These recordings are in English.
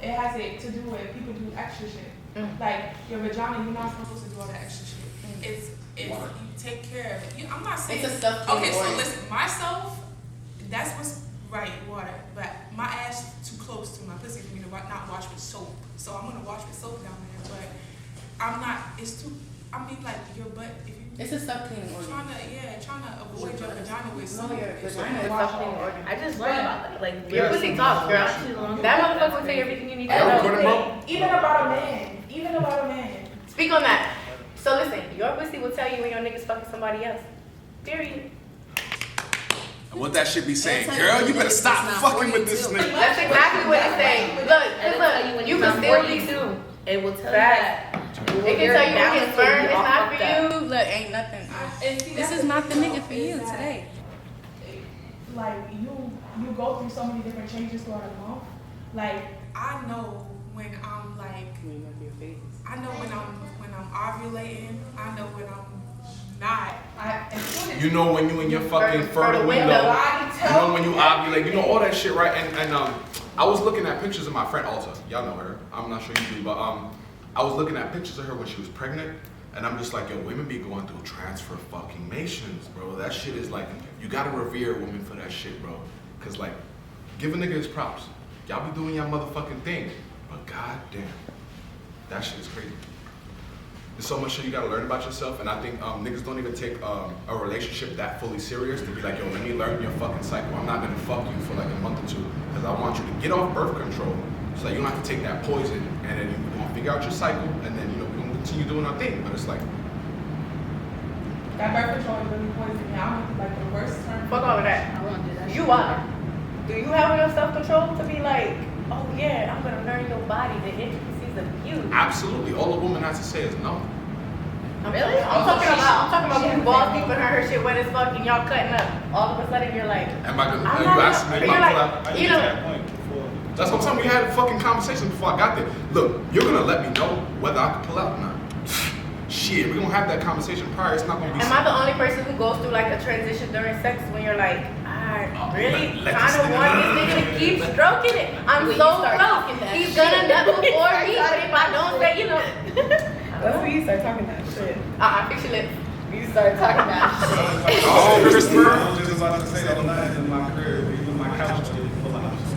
it has it to do with people do extra shit. Like your vagina, you're not supposed to do all that extra shit. It's you take care of it. I'm not saying it's a stuff. Okay, so listen, myself, that's what's right, water. But my ass too close to my pussy for me to not wash with soap. So I'm gonna wash with soap down there. But I'm not. It's too. I mean, like your butt. If you it's a stuff cleaning organ. Trying to avoid your vagina with soap. No, your vagina is a stuff cleaning organ. I just learned about that. Like your pussy talks, girl. That motherfucker will tell you everything you need to know. Even about a man. Even about a man. Speak on that. So listen, your pussy will tell you when your nigga's fucking somebody else. Period. And what that shit be saying, girl, you better stop fucking with this nigga. That's exactly what it's saying. Look, you can still be soon. It will tell you that. It can tell you when his sperm is not for you. Look, ain't nothing. This is not the nigga for you today. Like you go through so many different changes throughout a month. Like I know when I'm like, I know when I'm ovulating. I know when I'm not. You know when you in your fucking fertile window. You know when you ovulate. You know all that shit, right? And I was looking at pictures of my friend Alta. Y'all know her. I'm not sure you do, but I was looking at pictures of her when she was pregnant, and I'm just like, yo, women be going through transfer fucking mations, bro. That shit is like, you gotta revere women for that shit, bro. Cause like, give a nigga his props. Y'all be doing y'all motherfucking thing, but goddamn, that shit is crazy. There's so much shit you gotta learn about yourself, and I think niggas don't even take a relationship that fully serious to be like, yo, let me learn your fucking cycle. I'm not gonna fuck you for like a month or two, because I want you to get off birth control, so that you don't have to take that poison, and then you're gonna figure out your cycle, and then we're gonna continue doing our thing. But it's like, that birth control is really poison. I don't like the worst term. Fuck all of that. I won't do that. You are. Do you have enough self-control to be like, oh yeah, I'm gonna learn your body, the intricacies of you? absolutely, all a woman has to say is no. Really? I'm talking about when you balls deep in her shit wet as fuck and y'all cutting up. All of a sudden you're like, Am I gonna? I'm You not asked me. you're Am I like, gonna pull out? you know, that point before. That's what I'm saying. We had a fucking conversation before I got there. Look, you're gonna let me know whether I can pull out or not. Shit, we're gonna have that conversation prior. It's not gonna be. am I the only person who goes through like a transition during sex when you're like, I really kind of want this nigga to keep stroking it. I'm so close. He's gonna nut before me, but if I don't say, you know. That's when you start talking that shit. Fix your lips. You start talking that shit. Oh, Christopher. I was just about to say that night in my crib, even my couch was full of options.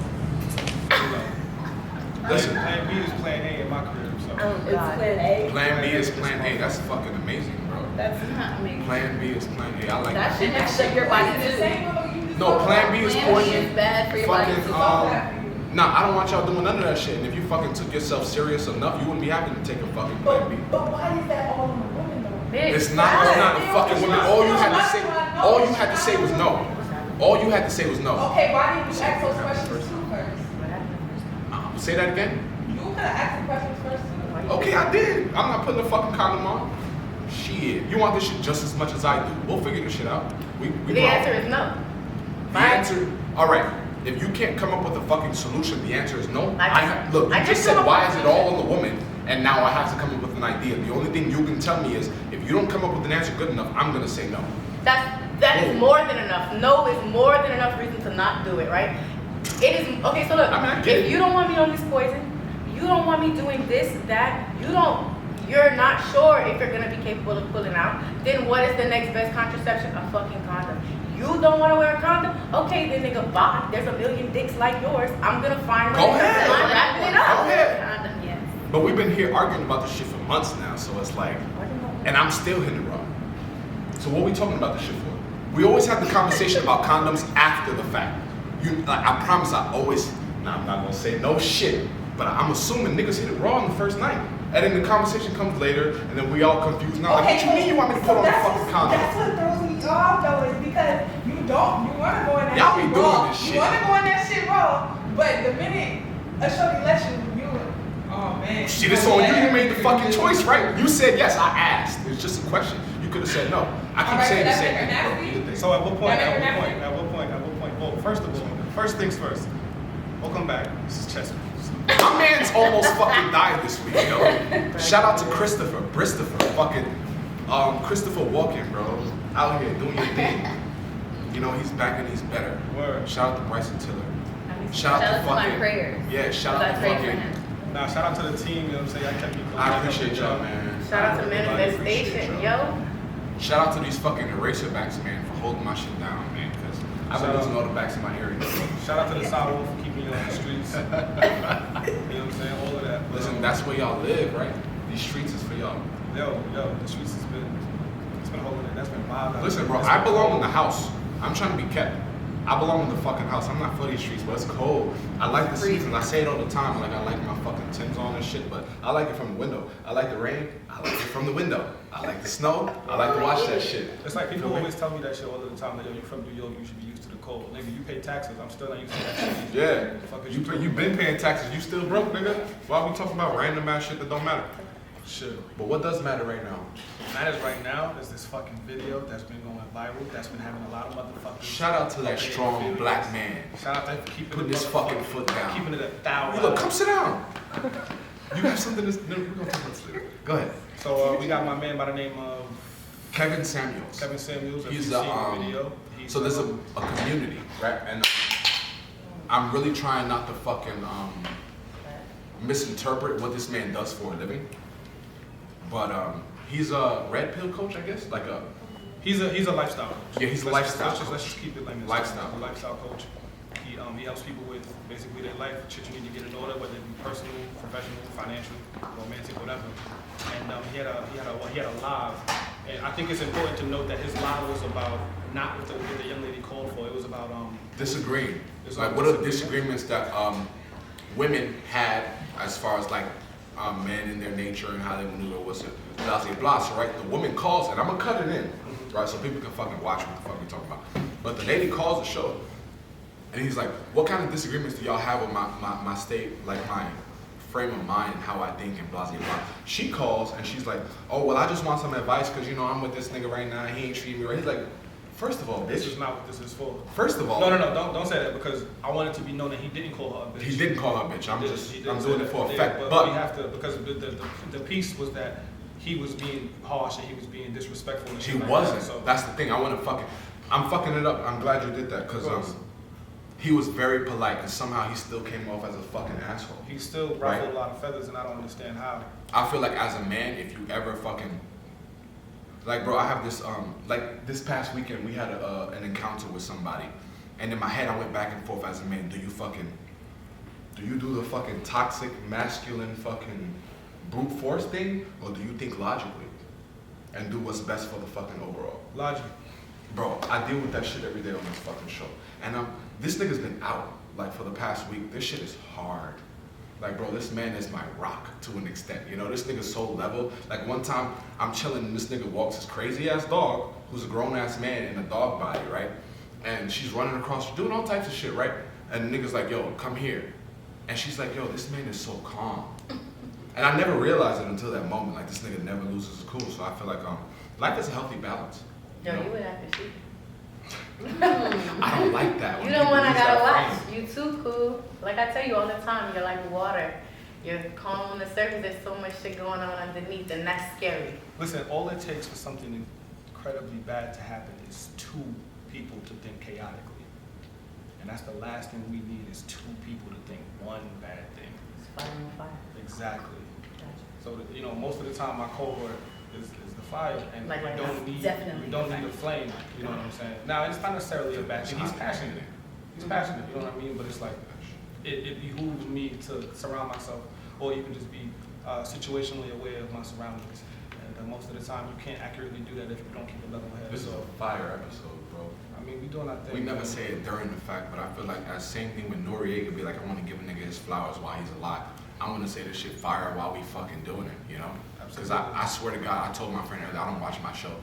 Listen. Plan B is plan A in my crib. So. It's plan A. Plan B is plan A. That's fucking amazing, bro. That's not amazing. Plan B is plan A. I like That that. shit messed up your body too. No, plan B is Plan B poison. is bad for your body Fucking, too. nah, I don't want y'all doing none of that shit. And if you fucking took yourself serious enough, you wouldn't be having to take a fucking plan B. But why is that all on the women though? It's not the fucking women. All you had to say was no. All you had to say was no. Okay, why didn't you ask those questions too first? Say that again? You could have asked the questions first too. Okay, I did. I'm not putting a fucking condom on. Shit. You want this shit just as much as I do. We'll figure this shit out. We The answer is no. The answer, alright. If you can't come up with a fucking solution, the answer is no. Look, you just said why is it all on the woman, and now I have to come up with an idea. The only thing you can tell me is if you don't come up with an answer good enough, I'm gonna say no. That is more than enough. No is more than enough reason to not do it, right? It is okay. So look, if you don't want me on this poison, you don't want me doing this, that, you're not sure if you're gonna be capable of pulling out, then what is the next best contraception? A fucking condom. You don't want to wear a condom? Okay, then nigga, bye. There's a million dicks like yours. I'm gonna find one. Go ahead. I'm wrapping it up. Go ahead. Condom, yes. But we've been here arguing about this shit for months now, so it's like, and I'm still hitting it wrong. So what are we talking about this shit for? We always have the conversation about condoms after the fact. I promise I'm not gonna say no shit, but I'm assuming niggas hit it raw on the first night. And then the conversation comes later, and then we all confused. Now, like, what you mean you want me to put on a fucking condom? That's what throws me off though, is because you want to go in that Y'all shit be doing raw. this shit. You want to go in that shit raw, but the minute a shorty lets you, oh man. See, this on you. You made the fucking choice, right? You said yes. I asked. It's just a question. You could have said no. I keep saying the same thing. So at what point? Well, first of all, first things first. Welcome back. This is Chester. My man's almost fucking died this week, yo. Shout out to Christopher, fucking Christopher Walken, bro. Out here doing your thing. You know, he's back and he's better. Word. Shout out to Bryson Tiller. Shout out to fucking my prayers. Yeah, shout out to I prayed for fucking him. Nah, shout out to the team, you know what I'm saying? I kept me close. I appreciate y'all, man. Shout out to Manifestation, yo. Shout out to these fucking eraser backs, man, for holding my shit down, man. Because I've been losing all the backs in my area. Shout out to the Sidewalk for keeping you on the streets. You know what I'm saying? All of that. Listen, that's where y'all live, right? These streets is for y'all. Yo, the streets has been, it's been holding it. That's been wild. Listen, bro, I belong in the house. I'm trying to be kept. I belong in the fucking house. I'm not for these streets, but it's cold. I like the seasons. I say it all the time. Like, I like my fucking Timbs on and shit, but I like it from the window. I like the rain. I like it from the window. I like the snow. I like to watch that shit. It's like people always tell me that shit all the time. Like, yo, you from New York, you should be used to the cold. Nigga, you pay taxes. I'm still not used to that shit. Yeah. The fuck is You been paying taxes. You still broke, nigga. Why are we talking about random ass shit that don't matter? Shit. But what does matter right now? What matters right now is this fucking video that's been going viral, that's been having a lot of motherfuckers. Shout out to that strong black man. Shout out to him for keeping Putting his fucking foot down. Keeping it 1,000. Look, come sit down. You have something to... No, we're going to talk about this later. Go ahead. So we got my man by the name of Kevin Samuels. Kevin Samuels. If He's you've seen the video. So there's a community, right? And I'm really trying not to fucking misinterpret what this man does for a living. But he's a red pill coach, I guess. Like a he's a lifestyle coach. Yeah, he's a lifestyle coach. Let's just keep it like this. Lifestyle. He's a lifestyle coach. He helps people with basically their life, shit you need to get in order, whether it be personal, professional, financial, romantic, whatever. And he had a live, and I think it's important to note that his live was about not what the young lady called for. It was about disagreeing. Like what are the disagreements that women had as far as like men in their nature and how they maneuver, what's it, blah, blah, blah. So, right, the woman calls, and I'm gonna cut it in, right, so people can fucking watch what the fuck we talking about. But the lady calls the show, and he's like, what kind of disagreements do y'all have with my state, like my frame of mind, how I think, and blah, blah, blah. She calls, and she's like, oh, well, I just want some advice, because, you know, I'm with this nigga right now, he ain't treating me right. He's like, first of all, bitch. This is not what this is for. First of all. No, don't say that, because I want it to be known that he didn't call her a bitch. He didn't call her a bitch. I'm doing it for effect. But we have to, because the piece was that he was being harsh and he was being disrespectful. And He wasn't. So. That's the thing. I'm fucking it up. I'm glad you did that, because he was very polite, and somehow he still came off as a fucking asshole. He still ruffled a lot of feathers, and I don't understand how. I feel like as a man, if you ever fucking, like, bro, I have this, like, this past weekend, we had an encounter with somebody, and in my head, I went back and forth as a man, do you do the fucking toxic, masculine, fucking brute force thing, or do you think logically, and do what's best for the fucking overall? Logic. Bro, I deal with that shit every day on this fucking show, and this nigga's been out, like, for the past week. This shit is hard. Like, bro, this man is my rock to an extent. You know, this nigga's so level. Like, one time, I'm chilling and this nigga walks his crazy-ass dog, who's a grown-ass man in a dog body, right? And she's running across, doing all types of shit, right? And the nigga's like, yo, come here. And she's like, yo, this man is so calm. And I never realized it until that moment. Like, this nigga never loses his cool. So I feel like life is a healthy balance. Yo, you would have to shoot. I don't like that. You the one I gotta watch. You too cool. Like I tell you all the time, you're like water. You're calm on the surface. There's so much shit going on underneath, and that's scary. Listen, all it takes for something incredibly bad to happen is two people to think chaotically. And that's the last thing we need is two people to think one bad thing. It's fire on fire. Exactly. Gotcha. So, you know, most of the time my cohort is the fire, and Like we right don't now. need Definitely. we don't need a flame. You know what I'm saying? Now, it's not necessarily a bad thing. He's passionate. He's passionate. You know what I mean? But it's like it behooves me to surround myself, or you can just be situationally aware of my surroundings. And most of the time, you can't accurately do that if you don't keep a level head. This is a fire episode, bro. I mean, we doing our thing. We never say it during the fact, but I feel like that same thing with Noriega be like, I want to give a nigga his flowers while he's alive. I want to say this shit fire while we fucking doing it, you know? Because I swear to God, I told my friend earlier, I don't watch my show.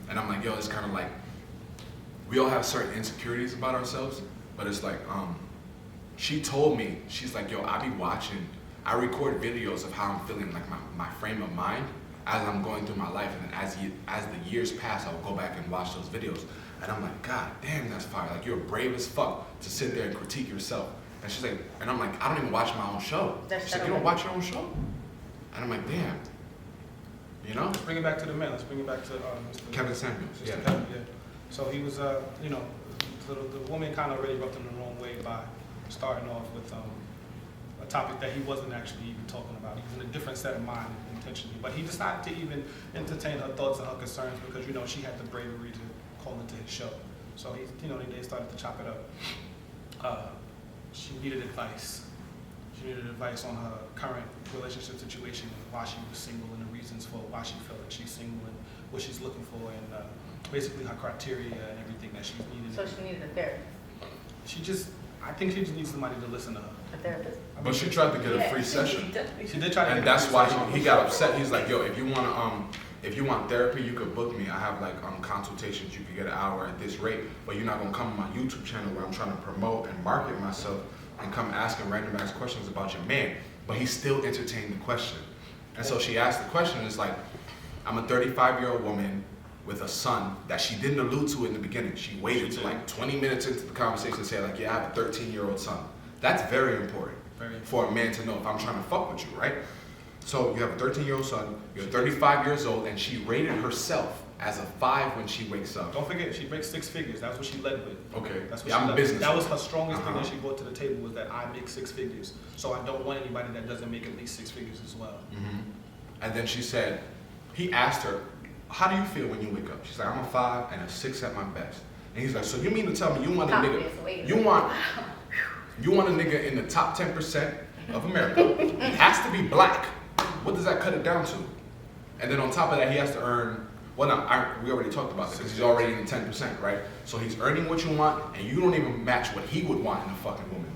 And I'm like, yo, it's kind of like, we all have certain insecurities about ourselves, but it's like, she told me, she's like, yo, I be watching, I record videos of how I'm feeling, like my frame of mind as I'm going through my life. And as the years pass, I will go back and watch those videos. And I'm like, God damn, that's fire. Like, you're brave as fuck to sit there and critique yourself. And she's like, and I'm like, I don't even watch my own show. She's like, you don't watch your own show? And I'm like, damn. You know? Let's bring it back to the man. Let's bring it back to Mr. Kevin Samuels. Mr. Yeah. Kevin, yeah. So he was, you know, the woman kind of really rubbed him the wrong way by starting off with topic that he wasn't actually even talking about. He was in a different set of mind intentionally. But he decided to even entertain her thoughts and her concerns because, you know, she had the bravery to call into his show. So he, you know, they started to chop it up. She needed advice. She needed advice on her current relationship situation, why she was single and the reasons for why she felt like she's single and what she's looking for and basically her criteria and everything that she's needed. So she needed a therapist. I think she just needs somebody to listen to her. A therapist. But she tried to get a free session. She did try to. And that's why he got upset. He's like, yo, if you want therapy, you could book me. I have like consultations. You could get an hour at this rate, but you're not gonna come on my YouTube channel where I'm trying to promote and market myself and come asking random ass questions about your man. But he still entertained the question. And so she asked the question. It's like, I'm a 35-year-old woman with a son that she didn't allude to in the beginning. She waited to like 20 minutes into the conversation to say like, yeah, I have a 13-year-old son. That's very important for a man to know if I'm trying to fuck with you, right? So you have a 13-year-old son, you're 35 years old, and she rated herself as a 5 when she wakes up. Don't forget, she makes 6 figures. That's what she led with. Okay. That's what Yeah, she I'm led business. with. That was her strongest thing that she brought to the table was that I make 6 figures. So I don't want anybody that doesn't make at least 6 figures as well. And then she said, he asked her, how do you feel when you wake up? She's like, I'm a 5 and a 6 at my best. And he's like, so you mean to tell me you want a nigga, you want a nigga in the top 10% of America. He has to be black. What does that cut it down to? And then on top of that, he has to earn, well, no, we already talked about this because he's already in the 10%, right? So he's earning what you want, and you don't even match what he would want in a fucking woman.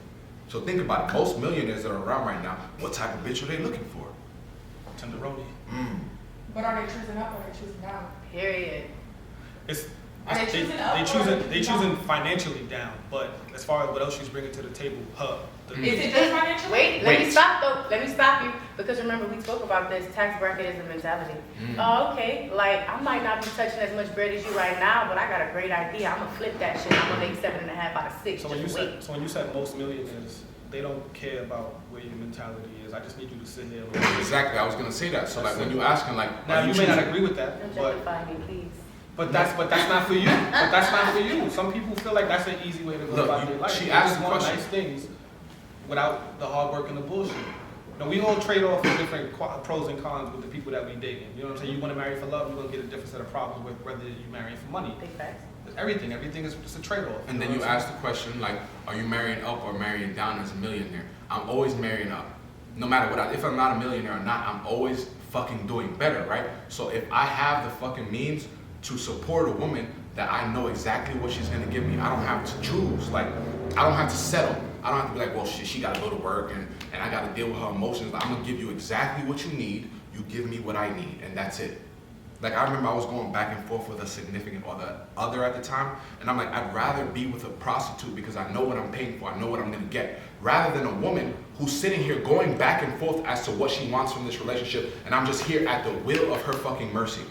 So think about it. Most millionaires that are around right now, what type of bitch are they looking for? Tenderoni. But are they choosing up or are they choosing down? Period. They choosing financially down, but as far as what else she's bringing to the table, Is it just financially? Wait, let me stop though. Let me stop you because remember we spoke about this tax bracketism mentality. Oh, okay. Like I might not be touching as much bread as you right now, but I got a great idea. I'm gonna flip that shit. I'm gonna make 7.5 out of 6. So when you said most millionaires, they don't care about where your mentality is. I just need you to sit here. Exactly. I was gonna say that. So like when you asking like, now you may not agree with that, Don't but justify me, please. But that's not for you. But that's not for you. Some people feel like that's an easy way to go about their life. She They asked just the want question. nice things without the hard work and the bullshit. Now we all trade off the different pros and cons with the people that we dating. You know what I'm saying? You want to marry for love, you're gonna get a different set of problems with whether you marry for money. Big facts. Everything is just a trade-off. and then you ask the question like, are you marrying up or marrying down as a millionaire? I'm always marrying up. No matter what, if I'm not a millionaire or not, I'm always fucking doing better, right? So if I have the fucking means to support a woman that I know exactly what she's gonna give me, I don't have to choose. Like, I don't have to settle. I don't have to be like, well, she gotta go to work and I gotta deal with her emotions. I'm gonna give you exactly what you need. You give me what I need, and that's it. Like, I remember I was going back and forth with a significant other at the time, and I'm like, I'd rather be with a prostitute because I know what I'm paying for, I know what I'm gonna get, rather than a woman who's sitting here going back and forth as to what she wants from this relationship, and I'm just here at the will of her fucking mercy.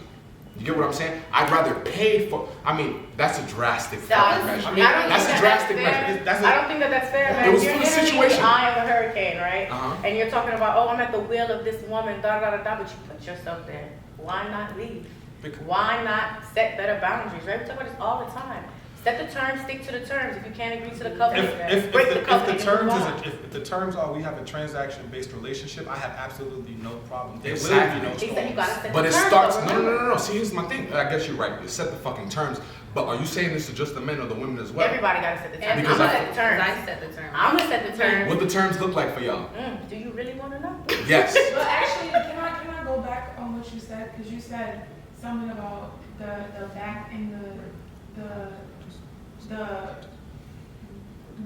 You get what I'm saying? I'd rather pay for, I mean, that's a drastic fucking measure. That's a drastic measure. I don't think that's fair, man. It was You're for the literally in situation. the eye of a hurricane, right? Uh-huh. And you're talking about, oh, I'm at the will of this woman, da da da da, but you put yourself there. Why not leave? Why not set better boundaries, right? We talk about this all the time. Set the terms, stick to the terms. If you can't agree to the covenant, break the covenant. If the terms are we have a transaction-based relationship, I have absolutely no problem. There Exactly. will be no Except you storms. gotta set But the it terms, starts, though, remember? no. See, here's my thing. I guess you're right. You set the fucking terms. But are you saying this to just the men or the women as well? Everybody gotta set the terms. Because I'm gonna set the terms. I set the terms. I'm gonna set the terms. What the terms look like for y'all? Do you really wanna know? Yes. But actually, can I go back on what you said? Because you said something about the back and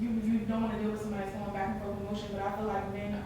you don't want to deal with somebody that's going back and forth emotion, but I feel like men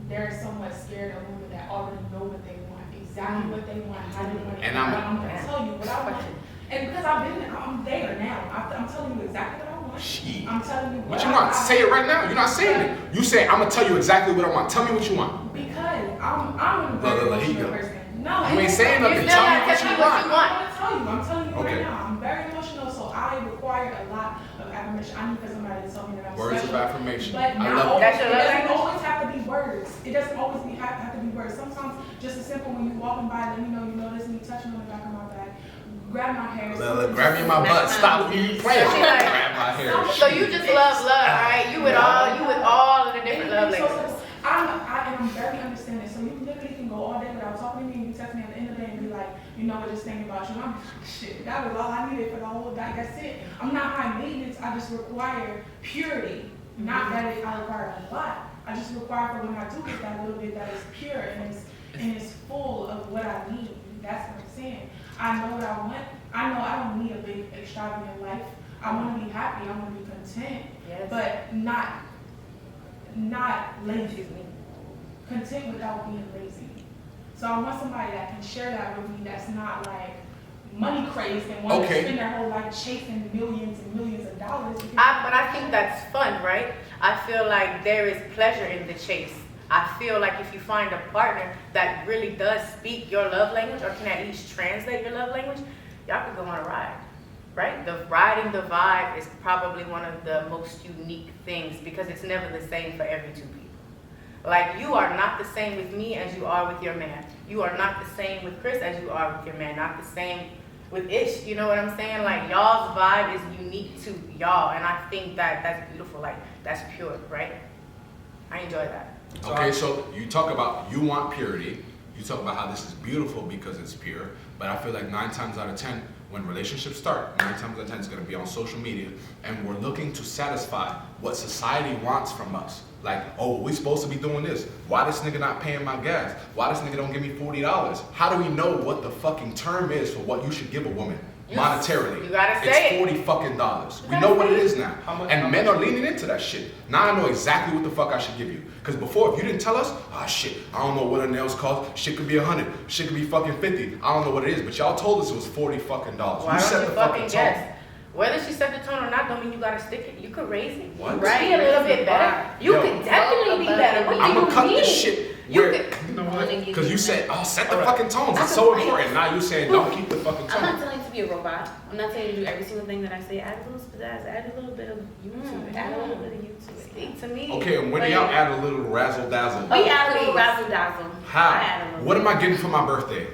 they're somewhat scared of women that already know what they want, exactly what they want, how they want it. And I'm gonna tell you what I want. And because I'm there now, I'm telling you exactly what I want. Shit. I'm telling you What you want? Say it right now. You're not saying it. You say, I'm gonna tell you exactly what I want. Tell me what you want. Because I'm a very Here you emotional go. person. No, You ain't saying nothing. You Tell still me gotta what tell you me what you want. want. I'm telling you Okay. right now. I'm very emotional, so I require a lot of affirmation. I need for somebody to tell me that I'm Words of special. affirmation. But I not love always, That's it your love doesn't language? always have to be words. It doesn't always have to be words. Sometimes just as simple when you walking by, let me know you notice me touching on the back of my back, grab my hair. Grab me in my butt. Stop. You playing. She like- Grab my hair. So you just love, right? You with all of the different different love languages. I'm very understanding. So you literally can go all day without talking to me and you text me at the end of the day and be like, you know, I just thinking about you. And I'm shit, that was all I needed for the whole day. That's it. I'm not high maintenance. I just require purity. Not that I require a lot. I just require for when I do get that little bit that is pure and it's full of what I need. That's what I'm saying. I know what I want. I know I don't need a big extravagant life. I want to be happy. I want to be content, but not lazy. Content without being lazy. So I want somebody that can share that with me. That's not like money crazed and want to spend their whole life chasing millions and millions of dollars. But I think that's fun, right? I feel like there is pleasure in the chase. I feel like if you find a partner that really does speak your love language or can at least translate your love language, y'all could go on a ride, right? The riding the vibe is probably one of the most unique things because it's never the same for every two people. Like, you are not the same with me as you are with your man. You are not the same with Chris as you are with your man. Not the same with Ish, you know what I'm saying? Like, y'all's vibe is unique to y'all, and I think that that's beautiful. Like, that's pure, right? I enjoy that. Okay, so you talk about you want purity. You talk about how this is beautiful because it's pure. But I feel like 9 times out of 10, when relationships start, 9 times out of 10 it's going to be on social media, and we're looking to satisfy what society wants from us. Like, oh, we supposed to be doing this. Why this nigga not paying my gas? Why this nigga don't give me $40? How do we know what the fucking term is for what you should give a woman? Monetarily. You gotta say it's $40 fucking dollars. We know what it is now. And men are leaning into that shit. Now I know exactly what the fuck I should give you. Because before, if you didn't tell us, shit, I don't know what a nails cost. Shit could be 100. Shit could be fucking 50. I don't know what it is. But y'all told us it was $40 fucking dollars. Why you don't set you the fucking tone. guess? Whether she set the tone or not don't mean you gotta stick it. You could raise it. What? Right? Be a little bit better. You could definitely be better. What do I'm you gonna cut mean? this shit. You Where, could- you know what? Because you said, set the fucking tones. It's so important. Now you saying, don't keep the fucking I'm not tone. telling you to be a robot. I'm not telling you to do every single thing that I say. Add a little pizzazz, add a little bit of you to it. Add a little bit of you to it. Speak to me. Okay, and when do y'all add a little razzle dazzle? We add a little razzle dazzle. How? What am I getting for my birthday?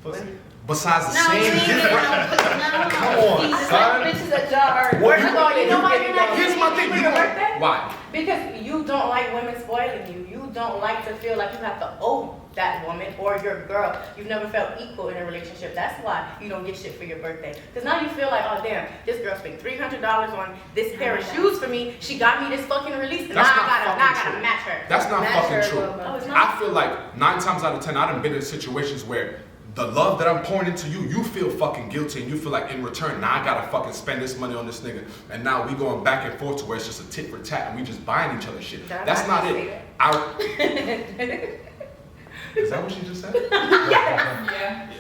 Pussy. Besides the No, same you different. no. Come on, Jesus, son. like bitches at job. What First of all, you know why you're not Here's my thing. for You your know birthday? why? Because you don't like women spoiling you. You don't like to feel like you have to owe that woman or your girl. You've never felt equal in a relationship. That's why you don't get shit for your birthday. Because now you feel like, oh damn, this girl spent $300 on this pair of shoes for me. She got me this fucking release, and That's now not I fucking gotta true. match her. That's not Match fucking her, true. Wilma. Oh, it's not? I feel like 9 times out of 10, I done been in situations where the love that I'm pouring into you, you feel fucking guilty, and you feel like in return, now I gotta fucking spend this money on this nigga, and now we going back and forth to where it's just a tit for tat, and we just buying each other shit. That's not it. Is that what she just said? Yeah.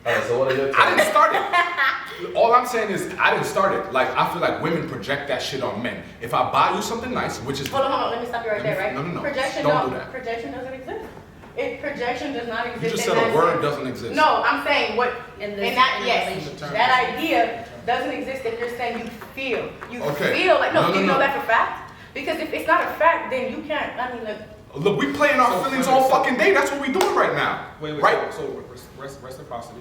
Alright, so what are your I didn't start it. All I'm saying is I didn't start it. Like, I feel like women project that shit on men. If I buy you something nice, which is Hold on, let me stop you right there, right? No. Projection Don't do that. Projection doesn't exist. Projection does not exist. You just in said that a word sense. doesn't exist. No, I'm saying what, In yes, relationship. that idea doesn't exist if you're saying you feel. You Okay. feel like, No, do you no. know that for fact? Because if it's not a fact, then you can't, I mean, look. Look, we playing our feelings all fucking day. That's what we doing right now. Wait, Right? so reciprocity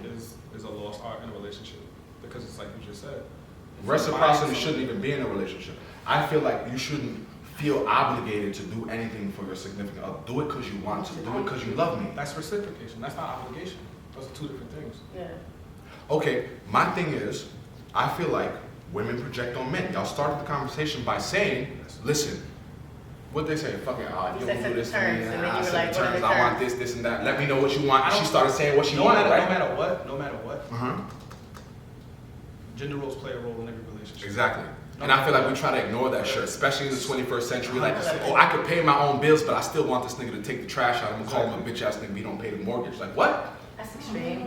is a lost art in a relationship because it's like you just said. Reciprocity shouldn't even be in a relationship. I feel like you shouldn't feel obligated to do anything for your significant other. Do it because you want to. Do it because you love me. That's reciprocation. That's not obligation. Those are two different things. Yeah. Okay, my thing is, I feel like women project on men. Y'all started the conversation by saying, listen, what they say, fucking, You you said don't do this to terms, me, and then I you were said like, the what are terms, the I want terms? this and that. Let me know what you want. And she started saying what she No wanted, right? matter what, Uh-huh. gender roles play a role in every relationship. Exactly. And I feel like we try to ignore that shit, especially in the 21st century. Like, oh, I could pay my own bills, but I still want this nigga to take the trash out. I'm gonna call him a bitch ass nigga if he don't pay the mortgage. Like, what? That's extreme.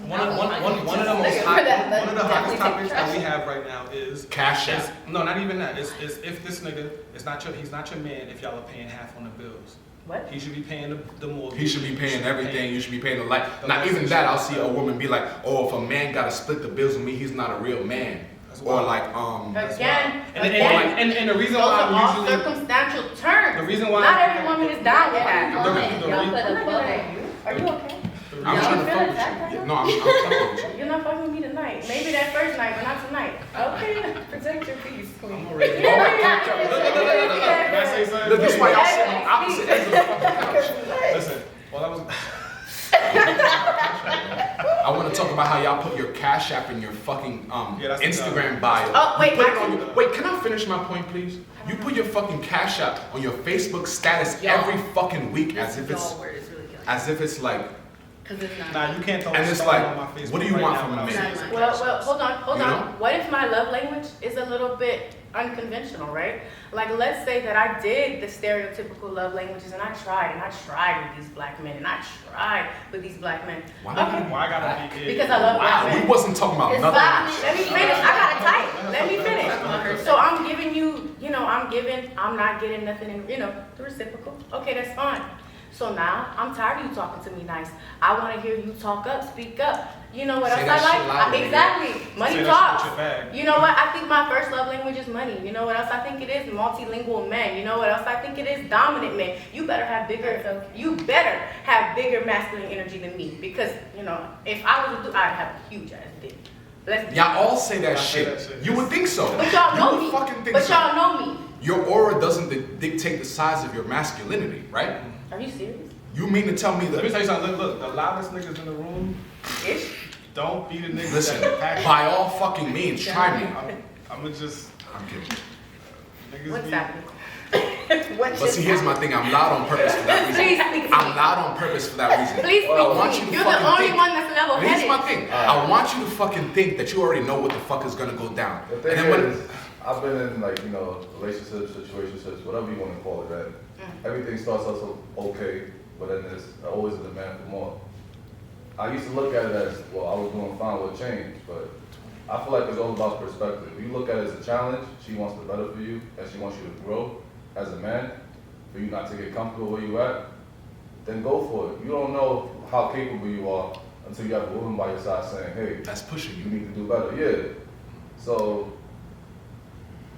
One of the hottest topics that we have right now is Cash out. no, not even that. Is if this nigga is not he's not your man if y'all are paying half on the bills. What? He should be paying the mortgage. He should be paying everything. You should be paying the light. The Not light even section. that. I'll see a woman be like, oh, if a man gotta split the bills with me, he's not a real man. That's Or wild. like, Again, And the reason those why are all I'm usually circumstantial terms. the reason why Not every woman is down with that. The- the- Y'all the- put I'm a not bubble. gonna at you. Are you okay? I'm Y'all trying to feel fuck attacked with you. right No, I'm fucking with you. You're not fucking with me tonight. Maybe that first night, but not tonight. Okay, protect your peace, queen. I'm already. Yeah. Look. Can I say something? Look, this is why y'all sit on opposite ends of the fucking couch. Listen, well, that was. I want to talk about how y'all put your Cash App in your fucking that's Instagram bio. Oh, wait, You put it on wait, can I finish my point, please? You put your fucking Cash App on your Facebook status every fucking week as if it's like. Cause it's not. Nah, you can't throw And it's stone like, on my Facebook what do you right want now from a without man? saying Well, something. hold on. You know? What if my love language is a little bit unconventional, right? Like, let's say that I did the stereotypical love languages, and I tried with these black men, and I tried with these black men. Why Why gotta be Because I love black Wow, men. we wasn't talking about It's nothing. fine. Let me finish. I got it tight. Let me finish. So I'm giving you, I'm not getting nothing in, the reciprocal. Okay, that's fine. So now I'm tired of you talking to me nice. I want to hear you talk up, speak up. You know what Say else that I shit louder, like? Exactly. Money Say that talks. shit with your bag. You know what? I think my first love language is money. You know what else I think it is? Multilingual men. You know what else I think it is? Dominant men. You better have bigger masculine energy than me. Because, if I was a dude, I'd have a huge ass dick. Y'all all say that shit. You would think so. But y'all know You would me. fucking think But so. y'all know me. Your aura doesn't dictate the size of your masculinity, right? Are you serious? You mean to tell me Let me that? tell you something. Look, the loudest niggas in the room, Ish. don't be the niggas Listen, that pack. by all fucking means, try me. I'ma just. I'm kidding. Niggas What's be- happening? But see, here's my thing. I'm loud on purpose for that reason. Please speak to I'm me. loud on purpose for that reason. Please speak I want to you me. to You're the fucking only think. one that's level Here's headed. my thing. I want you to fucking think that you already know what the fuck is gonna go down. The And thing then when is, I've been in relationships, situationships, whatever you want to call it, that everything starts out so okay, but then there's always a demand for more. I used to look at it as, well, I was doing fine with change, but I feel like it's all about perspective. You look at it as a challenge, she wants the better for you, and she wants you to grow as a man, for you not to get comfortable where you at, then go for it. You don't know how capable you are until you have a woman by your side saying, hey, that's pushing you you. need to do better. Yeah. So,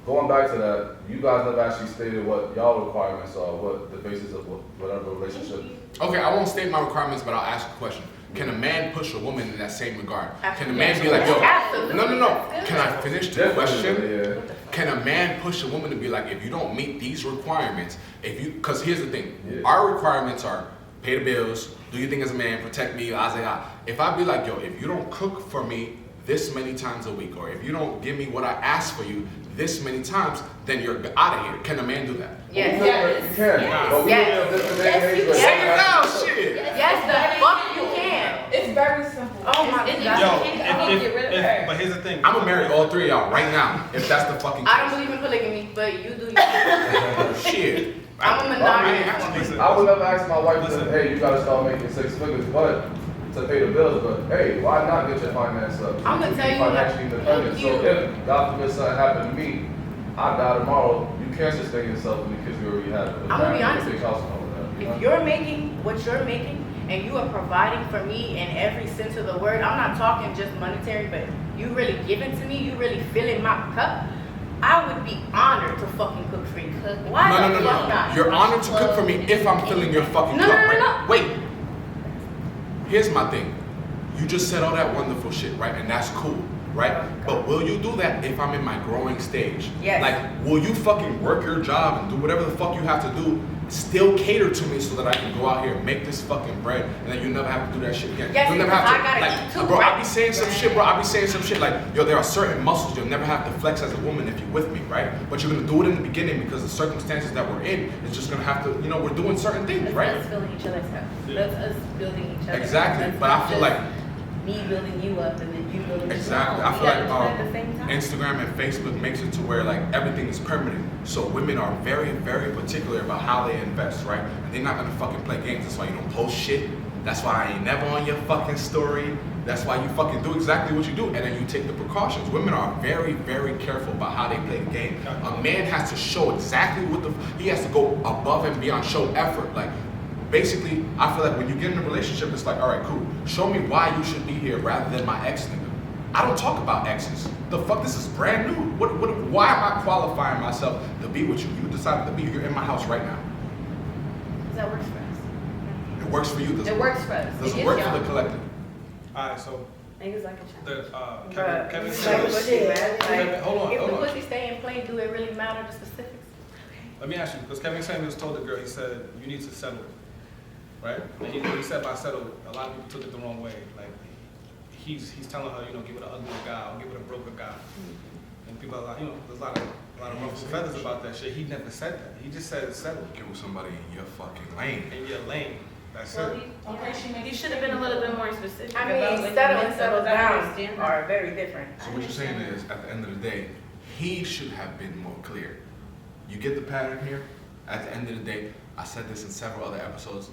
going back to that, you guys never actually stated what y'all requirements are, what the basis of whatever relationship. Okay, I won't state my requirements, but I'll ask a question. Can a man push a woman in that same regard? Can a Absolutely. man be like, yo, Absolutely. no. Can I finish the question? Definitely, yeah. Can a man push a woman to be like, if you don't meet these requirements, because here's the thing, Yeah. our requirements are pay the bills, do your thing as a man, protect me, if I be like, yo, if you don't cook for me this many times a week, or if you don't give me what I ask for you this many times, then you're out of here. Can a man do that? Yes. You can. But we Yes. live in a different day and age. Yes. Say it now, shit. Yes, the fuck you can. It's very simple. Oh my It's- God. it's- but here's the thing. I'm gonna marry all three of y'all right now, if that's the fucking I don't case. believe in polygamy, but you do. You. Shit. I'm a I ain't monogamous asking woman. you. I would never ask my wife, Listen. hey, you gotta start making 6 figures, but to pay the bills, but hey, why not get your finance up? I'm gonna To be tell you financially what- independent. thank So you. if, God forbid, something happened to me, I die tomorrow, you can't sustain yourself and the kids you already have. I'm gonna be honest Big with house and all that, you know? If you're making what you're making and you are providing for me in every sense of the word, I'm not talking just monetary, but you really giving to me, you really filling my cup, I would be honored to fucking cook for you. Why the fuck not? You're honored to cook for me if I'm filling your fucking No, cup, no, no, right? no. Wait. Here's my thing. You just said all that wonderful shit, right? And that's cool, right? But will you do that if I'm in my growing stage? Yes. Like, will you fucking work your job and do whatever the fuck you have to do, still cater to me so that I can go out here and make this fucking bread, and then you never have to do that shit again? Yes, you'll never because have to, I gotta like, eat too, bro, right? I be saying some shit, bro. I be saying some shit like, yo, there are certain muscles you'll never have to flex as a woman if you're with me, right? But you're gonna do it in the beginning because the circumstances that we're in, it's just gonna have to, we're doing certain things, right? That's us filling each other's cup. That's us building each other. Exactly, but I feel like me building you up and then you building exactly. me I up. feel We gotta do it like at the same time. Instagram and Facebook makes it to where like everything is permanent. So women are very, very particular about how they invest, right? And they're not gonna fucking play games. That's why you don't post shit. That's why I ain't never on your fucking story. That's why you fucking do exactly what you do, and then you take the precautions. Women are very, very careful about how they play the game. A man has to show exactly he has to go above and beyond, show effort. Like, basically, I feel like when you get in a relationship, it's like, all right, cool. Show me why you should be here rather than my ex nigga. I don't talk about exes. The fuck, this is brand new. Why am I qualifying myself to be with you? You decided to be here. You're in my house right now. That works for us. It works for you. It works for us. Doesn't It work gets for the y'all. collective. Alright, so Niggas like a challenge. the Kevin Like, said. shit, man. Like, Hold on, if hold the on. pussy stay in play, do it really matter the specifics? Let me ask you, because Kevin Samuels told the girl, he said, you need to settle, right? And he said by settle, a lot of people took it the wrong way. Like, he's telling her, give it an ugly guy or give it a broken guy. And people are like, there's a lot of ruffled feathers about that shit. He never said that. He just said settle. Get with somebody in your fucking lane. In your lane. That's Well, it. he should have been a little bit more specific. I mean, about what he settle meant, and settle because I down understand are that. very different. So what you're saying is, at the end of the day, he should have been more clear. You get the pattern here? At the end of the day, I said this in several other episodes,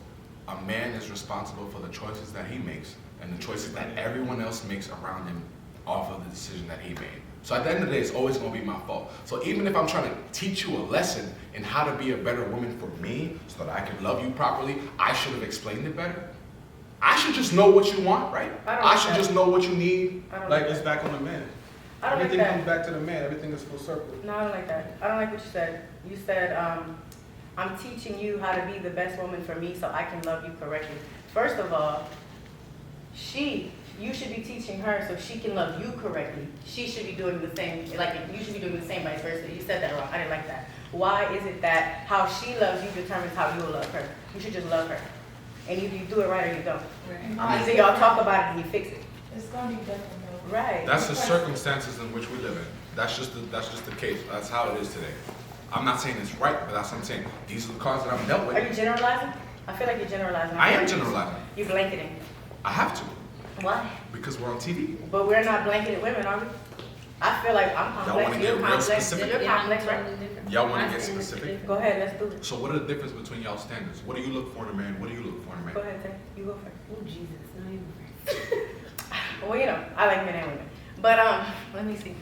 a man is responsible for the choices that he makes and the choices that everyone else makes around him off of the decision that he made. So at the end of the day, it's always gonna be my fault. So even if I'm trying to teach you a lesson in how to be a better woman for me so that I can love you properly, I should have explained it better. I should just know what you want, right? I should just know what you need. Like, it's back on the man. I don't like Everything that. comes back to the man. Everything is full circle. No, I don't like that. I don't like what you said. You said, I'm teaching you how to be the best woman for me so I can love you correctly. First of all, you should be teaching her so she can love you correctly. She should be doing the same, like you should be doing the same vice versa. You said that wrong. I didn't like that. Why is it that how she loves you determines how you'll love her? You should just love her. And either you do it right or you don't. Either y'all talk about it and you fix it. It's gonna be different though. Right. That's the circumstances in which we live in. That's just the case. That's how it is today. I'm not saying it's right, but that's what I'm saying. These are the cards that I'm dealt Are you with. generalizing? I feel like you're generalizing. I am generalizing. You're blanketing. I have to, Why? because we're on TV. But we're not blanketed women, are we? I feel like I'm Y'all complex, wanna you're get real complex, specific? you're complex, right? totally different. Y'all wanna My get standards are specific? different. Go ahead, let's do it. So what are the difference between y'all standards? What do you look for in a man? What do you look for in a Go man? ahead, Tay. You go first. Oh, Jesus, not even first. Well, I like men and women. But let me see.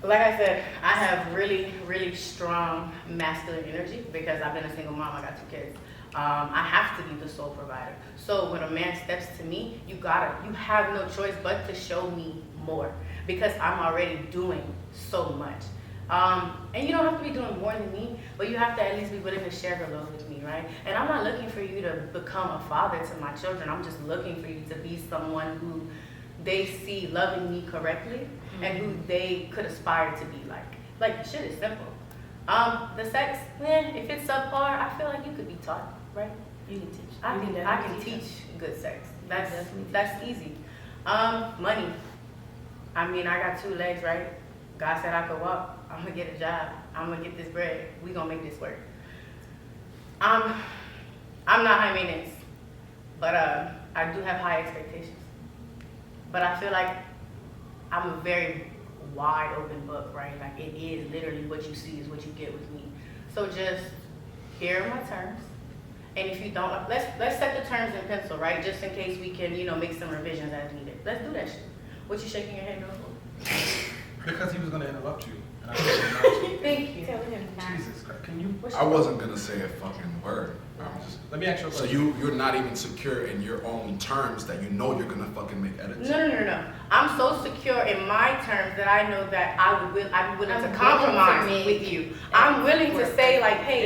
Like I said, I have really, really strong masculine energy because I've been a single mom. I got 2 kids. I have to be the sole provider. So when a man steps to me, you have no choice but to show me more because I'm already doing so much. And you don't have to be doing more than me, but you have to at least be willing to share the load with me, right? And I'm not looking for you to become a father to my children. I'm just looking for you to be someone who they see loving me correctly and who they could aspire to be like. Like, shit is simple. The sex, if it's subpar, I feel like you could be taught, right? You can teach. I You can definitely teach good sex. definitely teach. That's easy. Money. I mean, I got 2 legs, right? God said I could walk. I'm gonna get a job. I'm gonna get this bread. We gonna make this work. I'm not high maintenance, but I do have high expectations. But I feel like I'm a very wide open book, right? Like it is literally what you see is what you get with me. So just here are my terms. And if you don't, let's set the terms in pencil, right? Just in case we can, make some revisions as needed. Let's do that shit. What you shaking your head for? Because he was going to interrupt you. And I said, Thank you. Jesus Christ, can you? I wasn't gonna say a fucking word. Let me ask you a So question. you're not even secure in your own terms that you know you're gonna fucking make edits. No. I'm so secure in my terms that I know that I'm willing I'm to willing compromise to make with you. I'm willing to work. say like, hey,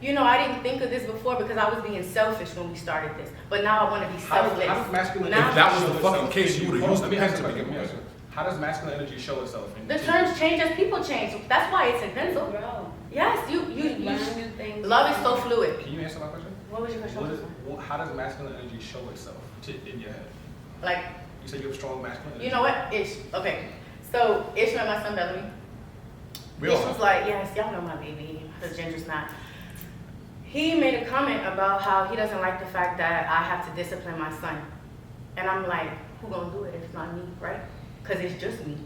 Yeah. I didn't think of this before because I was being selfish when we started this. But now I want to be How selfless. does masculine Now- If that was show the fucking itself case, in you would've Hold on, used let the me pen ask to you a begin question. with. How does masculine energy show itself in The terms change as people change. That's why it's in pencil. Bro, Yes, you learn new things. love is so fluid. Can you answer my question? What was your question? How does masculine energy show itself in your head? Like, You said you have strong masculine energy. you know what? Okay. So Ish met my son Bellamy. We Ish all was like, yes, y'all know my baby, the ginger's not. He made a comment about how he doesn't like the fact that I have to discipline my son. And I'm like, who gonna do it if it's not me, right? Because it's just me.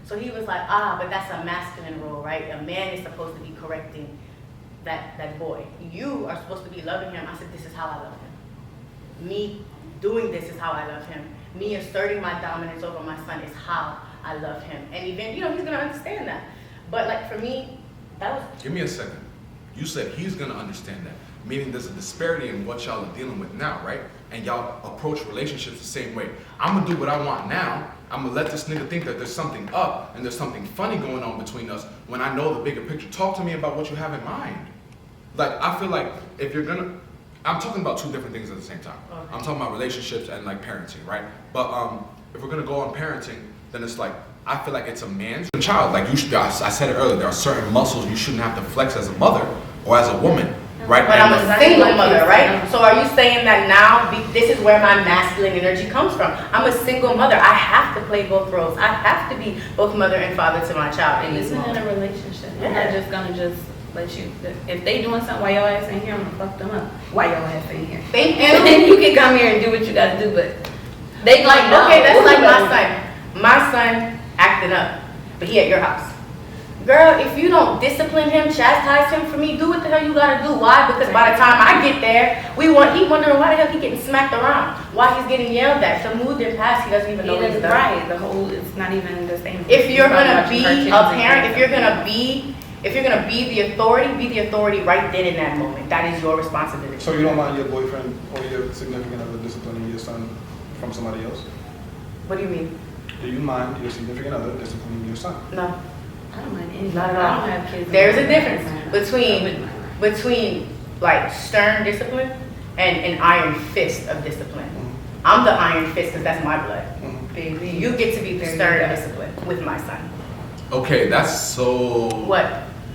So he was like, but that's a masculine role, right? A man is supposed to be correcting that boy. You are supposed to be loving him. I said, this is how I love him. Me doing this is how I love him. Me asserting my dominance over my son is how I love him. And even, he's gonna understand that. But like for me, that was. Give me a second. You said he's gonna understand that. Meaning there's a disparity in what y'all are dealing with now, right? And y'all approach relationships the same way. I'm gonna do what I want now. I'm gonna let this nigga think that there's something up and there's something funny going on between us when I know the bigger picture. Talk to me about what you have in mind. Like, I feel like if you're gonna, I'm talking about 2 different things at the same time. Okay. I'm talking about relationships and like parenting, right? But if we're gonna go on parenting, then it's like, I feel like it's a man's child. Like you should, I said it earlier, there are certain muscles you shouldn't have to flex as a mother or as a woman, right? But And I'm a single mother, right? So are you saying that now, this is where my masculine energy comes from? I'm a single mother. I have to play both roles. I have to be both mother and father to my child in this Even in moment. a relationship, Yeah. I'm not just gonna just let you, if they doing something while your ass ain't here, I'm gonna fuck them up while your ass ain't here. Thank And then you. you can come here and do what you gotta do, but they Like, know. okay, that's like my son. My son acting up, but he at your house. Girl, if you don't discipline him, chastise him for me, do what the hell you gotta do. Why? Because by the time I get there, he wondering why the hell he getting smacked around, why he's getting yelled at. The mood didn't pass, he doesn't even know what he's done. Right, the whole, it's not even the same. If you're gonna Watching be cartoons a and parent, things. if you're gonna be the authority right then in that moment. That is your responsibility. So you don't mind your boyfriend or your significant other disciplining your son from somebody else? What do you mean? Do you mind your significant other disciplining your son? No, I don't mind anything. not at I all. don't have kids. There's a I don't difference mind. I between wouldn't mind. like stern discipline and an iron fist of discipline. Mhm. I'm the iron fist because that's my blood. Mhm. Baby. You get to be the There you stern go. discipline with my son. okay, that's so. What?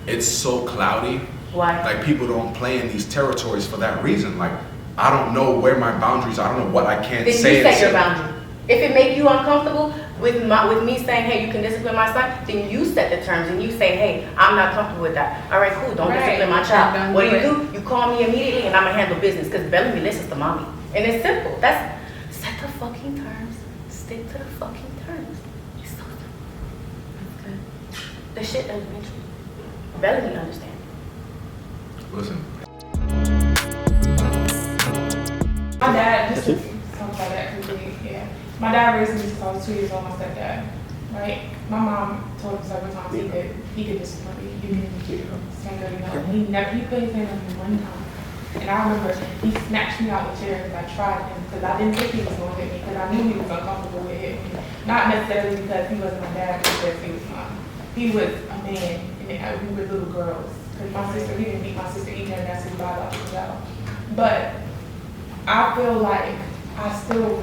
It's so cloudy. Why? Like people don't play in these territories for that reason. Like I don't know where my boundaries are. I don't know what I can Then say. you set your boundary. If it make you uncomfortable with me saying, hey, you can discipline my son, then you set the terms and you say, hey, I'm not comfortable with that. All right, cool, don't Right. discipline my Don't child. What do it. do? You call me immediately and I'm gonna handle business because Bellamy listens to mommy. And it's simple. That's set the fucking terms, stick to the fucking terms. It's so simple. Okay. The shit doesn't mention. Bellamy understand. Listen, My dad, just to talk about that quickly, yeah. My dad raised me since I was 2 years old, my stepdad, right? My mom told him several times he could discipline me, you can stand up, you know. He put his hand on me one time. And I remember he snatched me out of the chair because I tried him, because I didn't think he was going to hit me, because I knew he was uncomfortable with hitting me. Not necessarily because he wasn't my dad, but because he was a man, and we were little girls. Because my sister, he didn't meet my sister either, and that's his biological child. But I feel like I still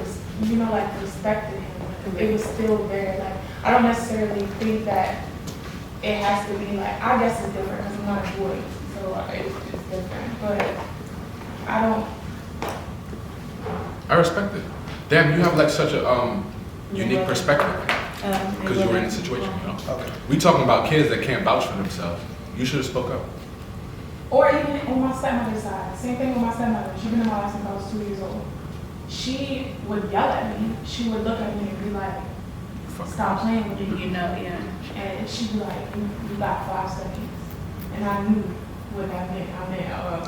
respected him. It was still there. Like, I don't necessarily think that it has to be like, I guess it's different because I'm not a boy, so it's different. But I respect it. Damn, you have like such a unique perspective because you were in the situation. You know? Okay. We talking about kids that can't vouch for themselves. You should have spoke up. Or even on my stepmother's side, same thing with my stepmother. She's been in my life since I was 2 years old. She would yell at me. She would look at me and be like, stop playing with me. You know, yeah. And she'd be like, you got 5 seconds. And I knew what that meant. I meant,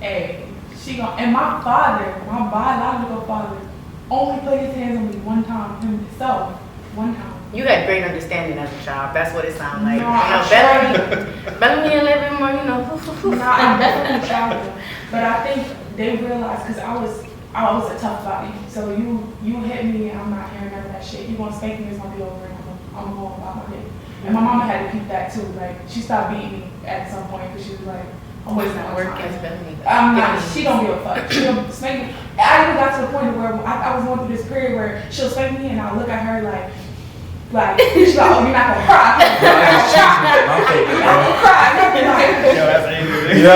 hey, and my father, my biological father, only put his hands on me one time, himself, one time. You had great understanding as a child. That's what it sounds like. No, you know, I'm Bellamy a little bit more, you know. No, I'm definitely challenging. But I think they realized, because I was a tough body. So you hit me and I'm not hearing none of that shit. You gonna spank me, it's gonna be over and I'm going about my day. And my mama had to keep that too. Like, she stopped beating me at some point because she was like, I'm wasting my Work time. as Bellamy. I'm not, she don't give a fuck. She'll spank me. I even got to the point where I was going through this period where she'll spank me and I'll look at her like, she's like, oh, you're not gonna cry. You're not gonna cry. Yo, that's angry. Yo.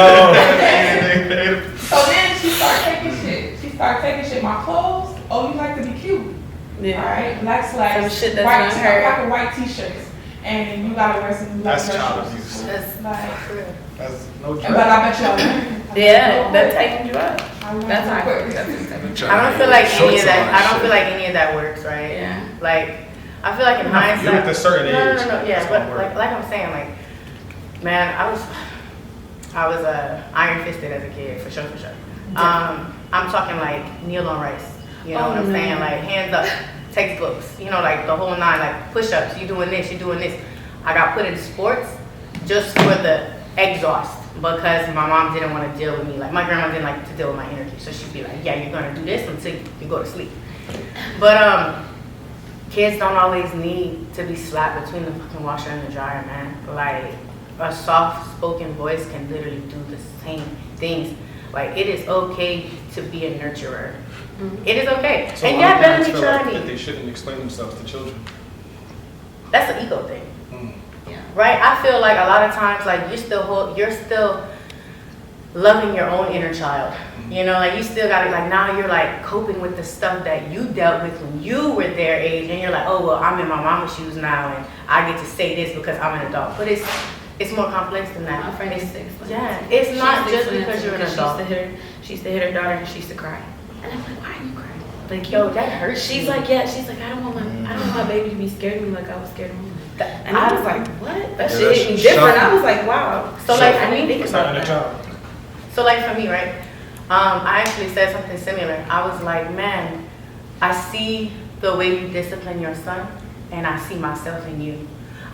So then she started taking shit. She started taking shit. My clothes, oh, you like to be cute. Yeah. Alright, black slacks, Some shit that's white gonna hurt. black and white t-shirts. And you gotta wear some black That's dress child shoes. abuse. That's Like, That's no but joke. I bet y'all learn. Yeah, that tightened you up. I learned That's real how quick. I don't feel like any of that. I don't feel like any of that works, right? Yeah. Like, I feel like in hindsight. You're at a certain age. No. Yeah, That's but gonna work. like I'm saying, like, man, I was iron fisted as a kid for sure. I'm talking like Neil on rice. You know what I'm saying? Like hands up, textbooks. You know, like the whole nine. Like push-ups. You doing this. You doing this. I got put into sports just for the exhaust because my mom didn't want to deal with me. Like my grandma didn't like to deal with my energy, so she'd be like, "Yeah, you're gonna do this until you go to sleep." But kids don't always need to be slapped between the fucking washer and the dryer, man. Like a soft-spoken voice can literally do the same things. Like it is okay to be a nurturer. It is okay. So and a lot yeah, of parents Bellamy feel like tried that me. they shouldn't explain themselves to children. That's an ego thing. Yeah. Right? I feel like a lot of times, like you're still loving your own inner child. You know, like you still gotta, like now you're like coping with the stuff that you dealt with when you were their age, and you're like, oh well, I'm in my mama's shoes now, and I get to say this because I'm an adult. But it's more complex than that. My friend is 6. Yeah, it's not She's just 6 because you're an adult. She used to hit her daughter and she used to cry. And I'm like, why are you crying? Like, Yo, that hurts. She's like, yeah. She's like, I don't want my baby to be scared of me like I was scared of me. And I was like, what? That shit hit me different. I was like, wow. So like I for me, didn't think about that. So like for me, right? I actually said something similar. I was like, man, I see the way you discipline your son, and I see myself in you.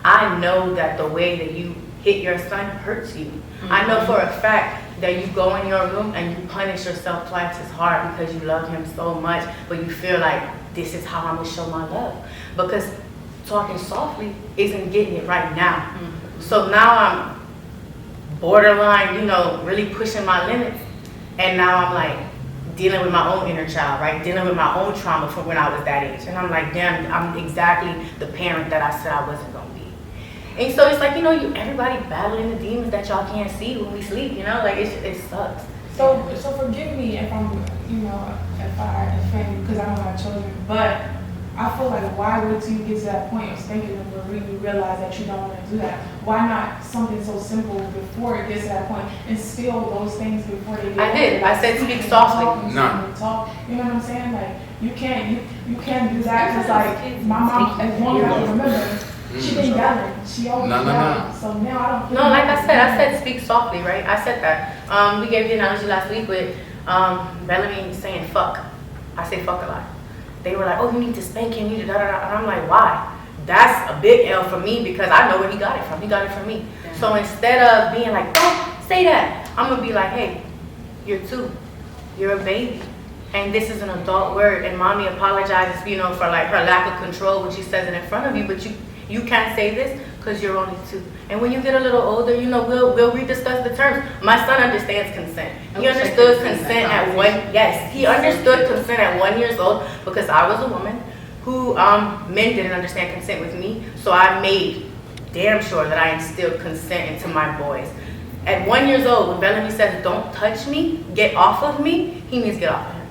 I know that the way that you hit your son hurts you. I know for a fact that you go in your room and you punish yourself twice as hard because you love him so much, but you feel like this is how I'm gonna show my love. Because talking softly isn't getting it right now. So now I'm borderline, you know, really pushing my limits. And now I'm like dealing with my own inner child, right? Dealing with my own trauma from when I was that age. And I'm like, damn, I'm exactly the parent that I said I wasn't gonna be. And so it's like, you know, everybody battling the demons that y'all can't see when we sleep, you know? Like, it sucks. So forgive me if I'm, you know, if I offend you because I don't have children, but I feel like why wait till you get to that point of spanking them where you realize that you don't want to do that? Why not something so simple before it gets to that point? Instill those things before they get I did. Like I said speak talk, softly. talk. You know what I'm saying? Like you can't do that because like my mom, as long as I can remember, she been yelling. She always yelling. So now I don't. No, like I said speak softly, right? I said that. We gave the analogy last week with Bellamy saying fuck. I say fuck a lot. They were like, oh, you need to spank him, you need to da-da-da. And I'm like, why? That's a big L for me because I know where he got it from. He got it from me. Yeah. So instead of being like, don't say that, I'm going to be like, hey, you're 2. You're a baby. And this is an adult word. And mommy apologizes, you know, for like her lack of control when she says it in front of you. But you can't say this because you're only 2. And when you get a little older, you know, we'll rediscuss the terms. My son understands consent. He understood consent at 1. Yes, he understood consent at 1 year old because I was a woman who men didn't understand consent with me. So I made damn sure that I instilled consent into my boys. At 1 year old, when Bellamy says, "Don't touch me, get off of me," he means get off of him.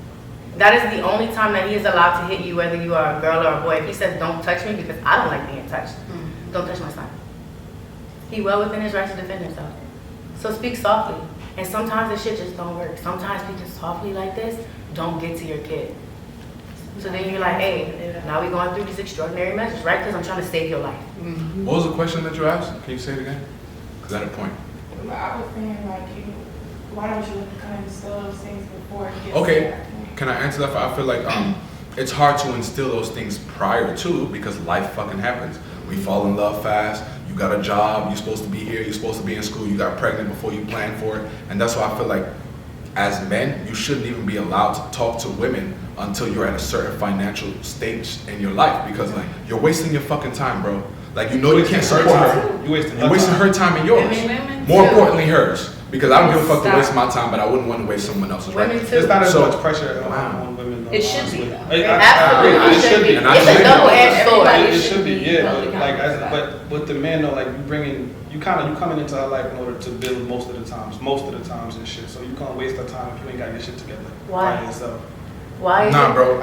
That is the only time that he is allowed to hit you, whether you are a girl or a boy. If he says, "Don't touch me," because I don't like being touched. Don't touch my son. He well within his right to defend himself. So speak softly. And sometimes this shit just don't work. Sometimes speaking softly like this don't get to your kid. So then you're like, hey, now we're going through these extraordinary measures, right? Because I'm trying to save your life. What was the question that you asked? Can you say it again? Because at a point. I was saying like, why don't you kind of instill those things before it gets Okay. to that point? Can I answer that? I feel like it's hard to instill those things prior to because life fucking happens. We fall in love fast. You got a job. You're supposed to be here. You're supposed to be in school. You got pregnant before you planned for it. And that's why I feel like as men, you shouldn't even be allowed to talk to women until you're at a certain financial stage in your life because like you're wasting your fucking time, bro. Like you know you can't support her. You're wasting her time and yours. More importantly, hers. Because I don't give a fuck to waste my time, but I wouldn't want to waste someone else's. Women Right? too. There's not as much pressure on women. It should be. Absolutely, It should be. It's a double-edged sword. It should be, yeah. But with the men though, like you coming into her life in order to build most of the times and shit. So you can't waste the time if you ain't got your shit together. Why? By yourself. Why? Nah, bro.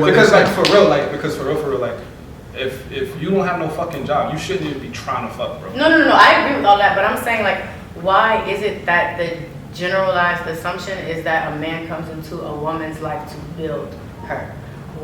Because like for real, like if you don't have no fucking job, you shouldn't even be trying to fuck, bro. No. I agree with all that, but I'm saying like, why is it that the generalized assumption is that a man comes into a woman's life to build her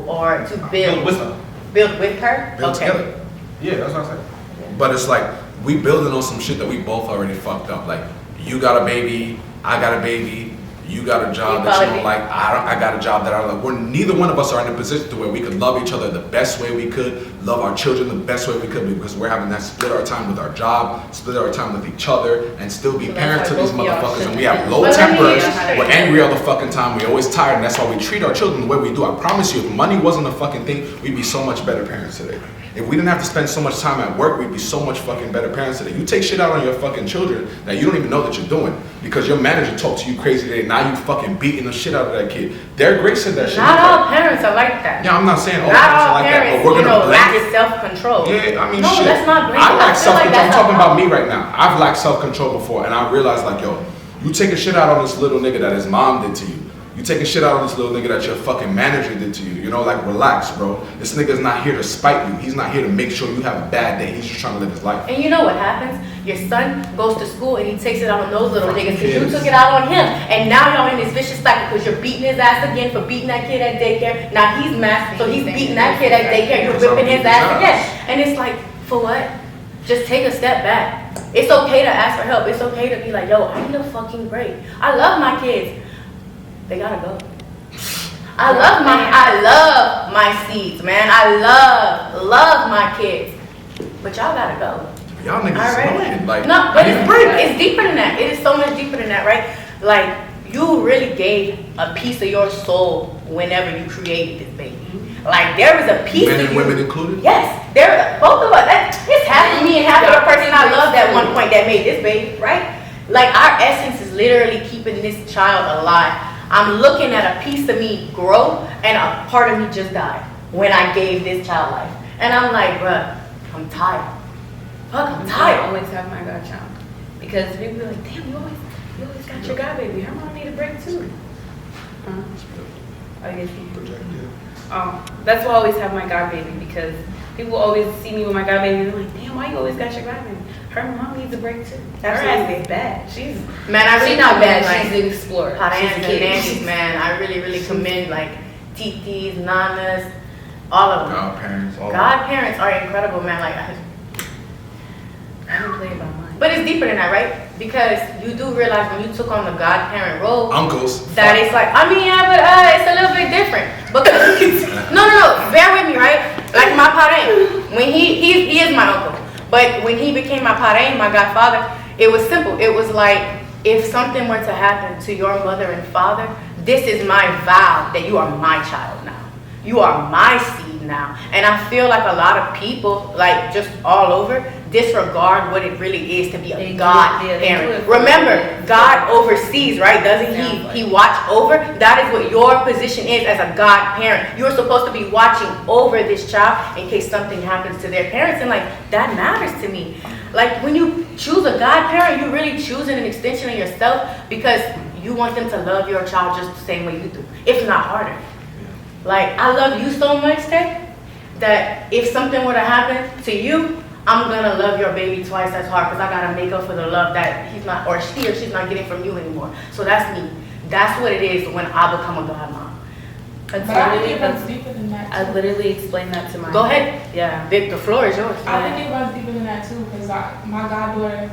or to build with her? Build with her? Build Okay. together. Yeah, that's what I'm saying. But it's like we building on some shit that we both already fucked up. Like you got a baby, I got a baby, you got a job that you don't like, I got a job that I don't like. Neither one of us are in a position to where we could love each other the best way we could, love our children the best way we could because we're having that split our time with our job, split our time with each other, and still be parents to these motherfuckers. And we have low tempers, we're angry all the fucking time, we're always tired, and that's why we treat our children the way we do. I promise you, if money wasn't a fucking thing, we'd be so much better parents today. if we didn't have to spend so much time at work, we'd be so much fucking better parents today. You take shit out on your fucking children that you don't even know that you're doing because your manager talked to you crazy today. Now you fucking beating the shit out of that kid. Derek Gray said that shit. Not all parents are like that. Yeah, I'm not saying all not parents all are like that, parents, but we're gonna lack blanket. self-control. Yeah, I mean, no, shit. that's not blanket. I lack self-control. Like I'm talking about me right now. I've lacked self-control before, and I realized like, yo, you taking shit out on this little nigga that his mom did to you. You taking shit out on this little nigga that your fucking manager did to you. You know, like, relax, bro. This nigga's not here to spite you. He's not here to make sure you have a bad day. He's just trying to live his life. And you know what happens? Your son goes to school and he takes it out on those little niggas because you took it out on him. And now y'all in this vicious cycle because you're beating his ass again for beating that kid at daycare. Now he's mad, so he's beating that kid at daycare. You're whipping his ass again. And it's like, for what? Just take a step back. It's okay to ask for help. It's okay to be like, yo, I need a fucking break. I love my kids. They gotta go. I love my seeds, man. I love my kids. But y'all gotta go. Y'all niggas annoying. Like, no, but it's deeper than that. It is so much deeper than that, right? Like, you really gave a piece of your soul whenever you created this baby. Like, there is a piece of you. Men and women included? Yes. Both of us. It's half of me and half of the person I loved at one point that made this baby, right? Like, our essence is literally keeping this child alive. I'm looking at a piece of me grow, and a part of me just died when I gave this child life. And I'm like, bruh, I'm tired. Fuck, I'm tired. I always have my godchild. Because people be like, damn, you always got your god baby. Her mom need a break too. I guess that's why I always have my god baby, because people always see me with my god baby and they're like, damn, why you always got your god baby? Her mom needs a break too. Her ass is bad. She's not bad. She's an explorer. Hot and nannies, man. I really commend like titis, nanas, all of them. Godparents, all Godparents are incredible, man. Like I don't play about mine. but it's deeper than that, right? Because you do realize when you took on the godparent role, uncles. that it's like, I mean, yeah, but it's a little bit different. Because no, bear with me, right? Like my parent, when he is my uncle. But when he became my parent, my godfather, it was simple. It was like, if something were to happen to your mother and father, this is my vow that you are my child now. You are my seed now. And I feel like a lot of people, like just all over, disregard what it really is to be a godparent. Remember, God oversees, right? Doesn't he watch over? That is what your position is as a godparent. You're supposed to be watching over this child in case something happens to their parents. And like, that matters to me. Like when you choose a godparent, you're really choosing an extension of yourself because you want them to love your child just the same way you do, if not harder. Like, I love you so much, Tay, that if something were to happen to you, I'm gonna love your baby twice as hard because I gotta make up for the love that he's not, or she or she's not getting from you anymore. So that's me. That's what it is when I become a godmom. But I think it runs deeper than that too. I literally explained that to my Go ahead. Yeah. The floor is yours. I think it runs deeper than that too, because my goddaughter,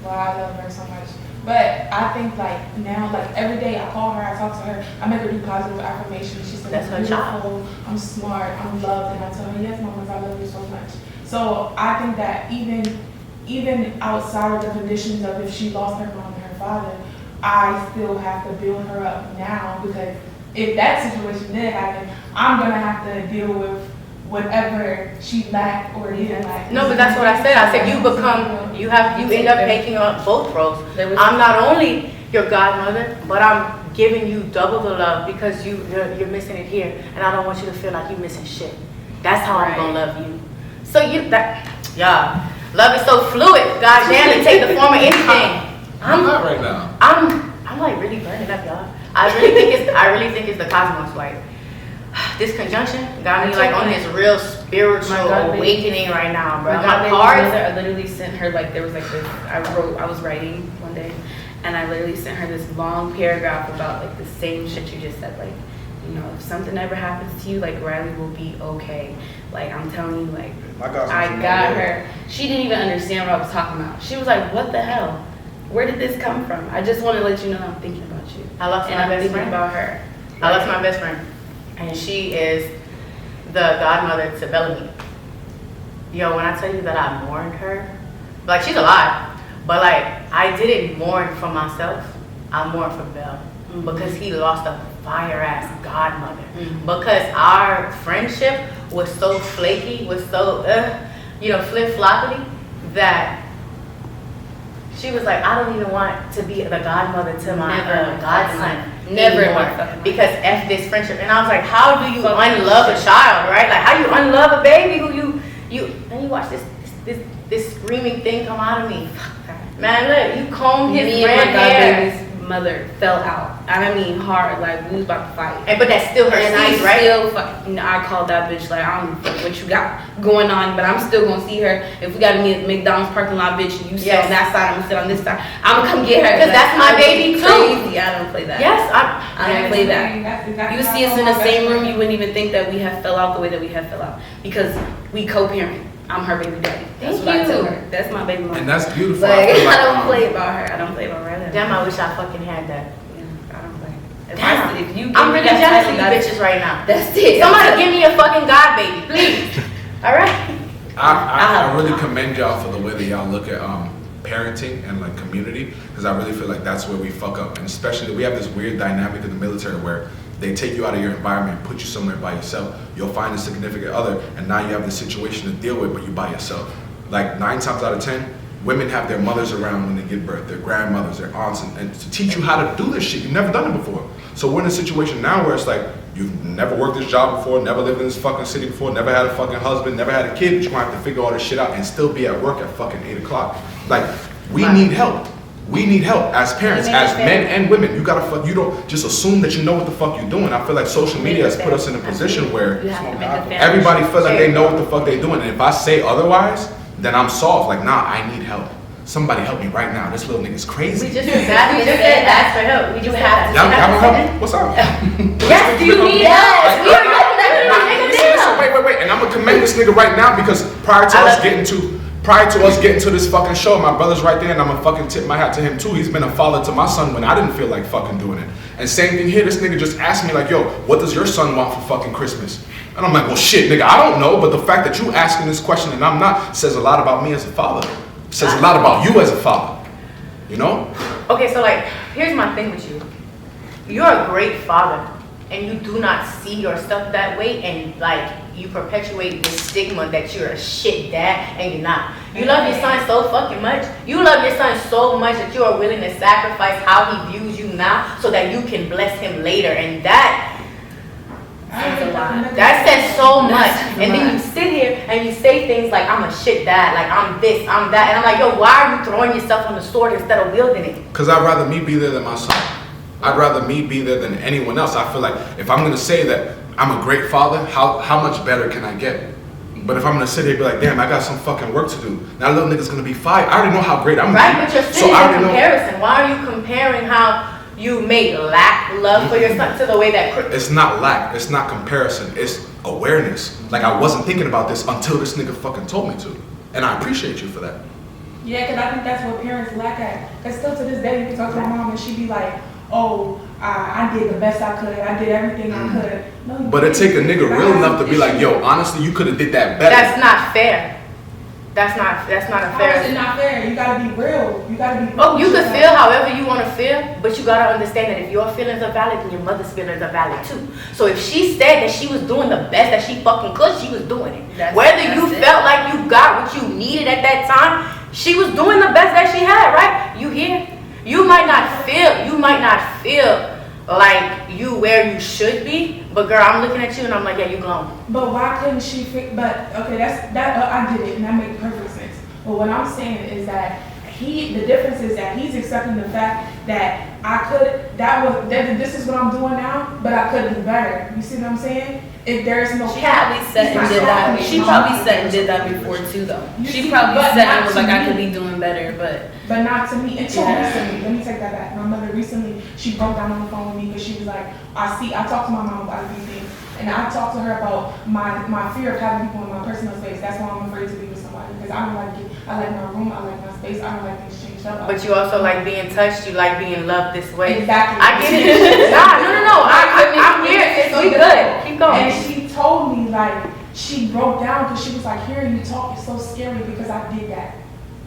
well, I love her so much. But I think like now, like every day I call her, I talk to her, I make her do positive affirmations. She says, That's her I'm job. beautiful, I'm smart, I'm loved, and I tell her, yes, mama, I love you so much. So I think that even outside of the conditions of if she lost her mom and her father, I still have to build her up now, because if that situation did happen, I'm gonna have to deal with whatever she lacked or didn't lack. No, but that's what I said. I said you end up taking on both roles. I'm not only your godmother, but I'm giving you double the love because you're missing it here, and I don't want you to feel like you're missing shit. That's how I'm gonna love you. So love is so fluid. God damn, it take the form of anything. I'm not right now. I'm like really burning up, y'all. I really think it's the cosmos. Like, this conjunction got me like on this real spiritual awakening right now, bro. My cards. I literally sent her like, there was like this, I was writing one day and I literally sent her this long paragraph about like the same shit you just said. Like, you know, if something ever happens to you, like Riley will be okay. Like, I'm telling you, like, I got her. She didn't even understand what I was talking about. She was like, what the hell? Where did this come from? I just want to let you know I'm thinking about you. I lost my best friend. About her. I lost my best friend. And she is the godmother to Bellamy. Yo, when I tell you that I mourned her, like she's alive, but like I didn't mourn for myself. I mourned for Bell because he lost a fire ass godmother. Because our friendship was so flaky, was so, flip-floppity, that she was like, I don't even want to be the godmother to my godson. Never in my anymore, fucking life. because F this friendship. And I was like, how do you unlove a child, right? Like, how you unlove a baby who and you watch this screaming thing come out of me. Man, look, you comb his Me and red my hair. godbaby's mother fell out. I mean, hard. Like, we was about to fight. But that's still her And seed, right? I called that bitch, like, I don't know what you got going on, but I'm still gonna see her. If we gotta meet at McDonald's parking lot, bitch, and you sit on that side, I'm gonna sit on this side, I'm gonna come get her. Because that's my baby too. Crazy. I don't play that. Yes, I don't play that. You see us in the same room, you wouldn't even think that we have fell out the way that we have fell out. Because we co-parent. I'm her baby daddy. That's what I tell her. That's my baby mama. And that's beautiful. Like, I feel like, I don't play about her. I don't play about her. Damn, I wish I fucking had that. Yeah, I don't play. Damn. If you I'm really jealous of you that's bitches right now. That's it. Somebody give me a fucking god baby, please. All right. I really commend y'all for the way that y'all look at parenting and like community, because I really feel like that's where we fuck up. And especially we have this weird dynamic in the military where they take you out of your environment, put you somewhere by yourself. You'll find a significant other, and now you have this situation to deal with, but you're by yourself. Like 9 times out of 10, women have their mothers around when they give birth, their grandmothers, their aunts, and to teach you how to do this shit. You've never done it before. So we're in a situation now where it's like, you've never worked this job before, never lived in this fucking city before, never had a fucking husband, never had a kid, but you're gonna have to figure all this shit out and still be at work at fucking 8 o'clock. Like, we need help. We need help as parents, as men and women. You don't just assume that you know what the fuck you're doing. I feel like social media has put us in a position where everybody feels like they know what the fuck they're doing. And if I say otherwise, then I'm soft. Like, nah, I need help. Somebody help me right now. This little nigga's crazy. We just said ask for help. We just have to. Y'all help me? What's up? Yes, do you need help? We are looking at Listen, wait. And I'm gonna commend this nigga right now, because prior to us getting to this fucking show, my brother's right there, and I'm gonna fucking tip my hat to him too. He's been a father to my son when I didn't feel like fucking doing it. And same thing here, this nigga just asked me like, yo, what does your son want for fucking Christmas? And I'm like, well shit, nigga, I don't know, but the fact that you asking this question and I'm not says a lot about me as a father. Says a lot about you as a father. You know? Okay, so like, here's my thing with you. You're a great father, and you do not see yourself that way, and like, you perpetuate this stigma that you're a shit dad, and you're not. You love your son so fucking much. You love your son so much that you are willing to sacrifice how he views you now so that you can bless him later. And that says so much. And then you sit here and you say things like, I'm a shit dad, like I'm this, I'm that. And I'm like, yo, why are you throwing yourself on the sword instead of wielding it? Because I'd rather me be there than my son. I'd rather me be there than anyone else. I feel like if I'm gonna say that I'm a great father, how much better can I get? But if I'm gonna sit here and be like, damn, I got some fucking work to do. That little nigga's gonna be fired. I already know how great I'm gonna be. Right, but you're sitting in comparison. Why are you comparing how you may lack love for your son to the way that... It's not lack, it's not comparison, it's awareness. Like, I wasn't thinking about this until this nigga fucking told me to. And I appreciate you for that. Yeah, because I think that's what parents lack at. Because still to this day, you can talk to my mom and she be like, oh, I did the best I could. I did everything I could. No, but it take a nigga real enough to be like, yo, honestly, you could have did that better. That's not fair. That's not a How fair. is it not fair? You gotta be real. You gotta be real. Oh, you can feel however you want to feel, but you gotta understand that if your feelings are valid, then your mother's feelings are valid too. So if she said that she was doing the best that she fucking could, she was doing it. Whether you felt like you got what you needed at that time, she was doing the best that she had, right? You hear? You might not feel like you where you should be, but girl, I'm looking at you and I'm like, yeah, you glowing. But why couldn't she but okay, I get it, and that makes perfect sense. But what I'm saying is that the difference is that he's accepting the fact that this is what I'm doing now, but I could do better. You see what I'm saying? If there's no cap, She probably said and did that before too, though. She probably said and was like, I could be doing better, but not to me. Until recently, let me take that back. My mother recently, she broke down on the phone with me because she was like, I talked to my mom about these things, and I talked to her about my fear of having people in my personal space. That's why I'm afraid to be with somebody, because I don't like it. I like my room, I like my space, I don't like things changed up. But you also like being touched, you like being loved this way. Exactly. I get it. No. I'm here. We good. Keep going. And she told me, like, she broke down because she was like, hearing you talk is so scary because I did that.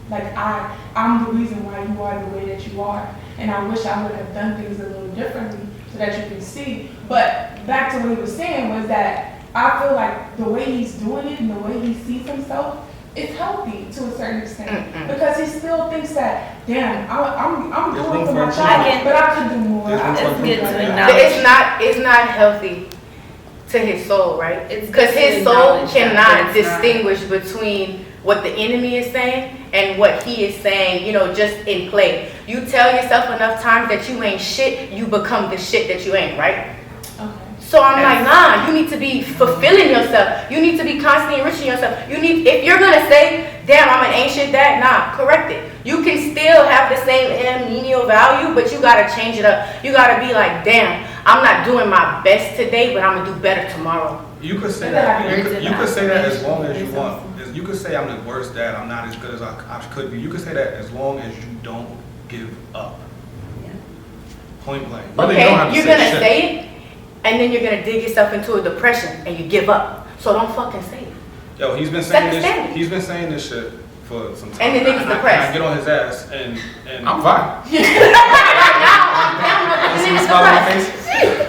Like, I'm the reason why you are the way that you are. And I wish I would have done things a little differently so that you can see. But back to what he was saying was that I feel like the way he's doing it and the way he sees himself is healthy to a certain extent. Because he still thinks that, damn, I'm There's doing room for for my child, but I could do more. There's room I for could do It's better. good to It's not healthy to his soul, right? It's Because good to his soul acknowledge that, cannot but it's not. distinguish between what the enemy is saying and what he is saying, you know, just in play. You tell yourself enough times that you ain't shit, you become the shit that you ain't, right? Okay. So I'm like, nah, you need to be fulfilling yourself. You need to be constantly enriching yourself. You need, if you're gonna say, damn, I'm an ancient dad, nah, correct it. You can still have the same menial value, but you gotta change it up. You gotta be like, damn, I'm not doing my best today, but I'm gonna do better tomorrow. You could say that. You could say that as long as you want. You could say I'm the worst dad. I'm not as good as I could be. You could say that as long as you don't give up. Yeah. Point blank. Really, you don't have Okay, to you're say gonna shit. say it, and then you're gonna dig yourself into a depression, and you give up. So don't fucking say it. Yo, he's been Set saying the this. standard. He's been saying this shit for some time. And the nigga's depressed. I get on his ass and I'm fine. You see me smile on my face?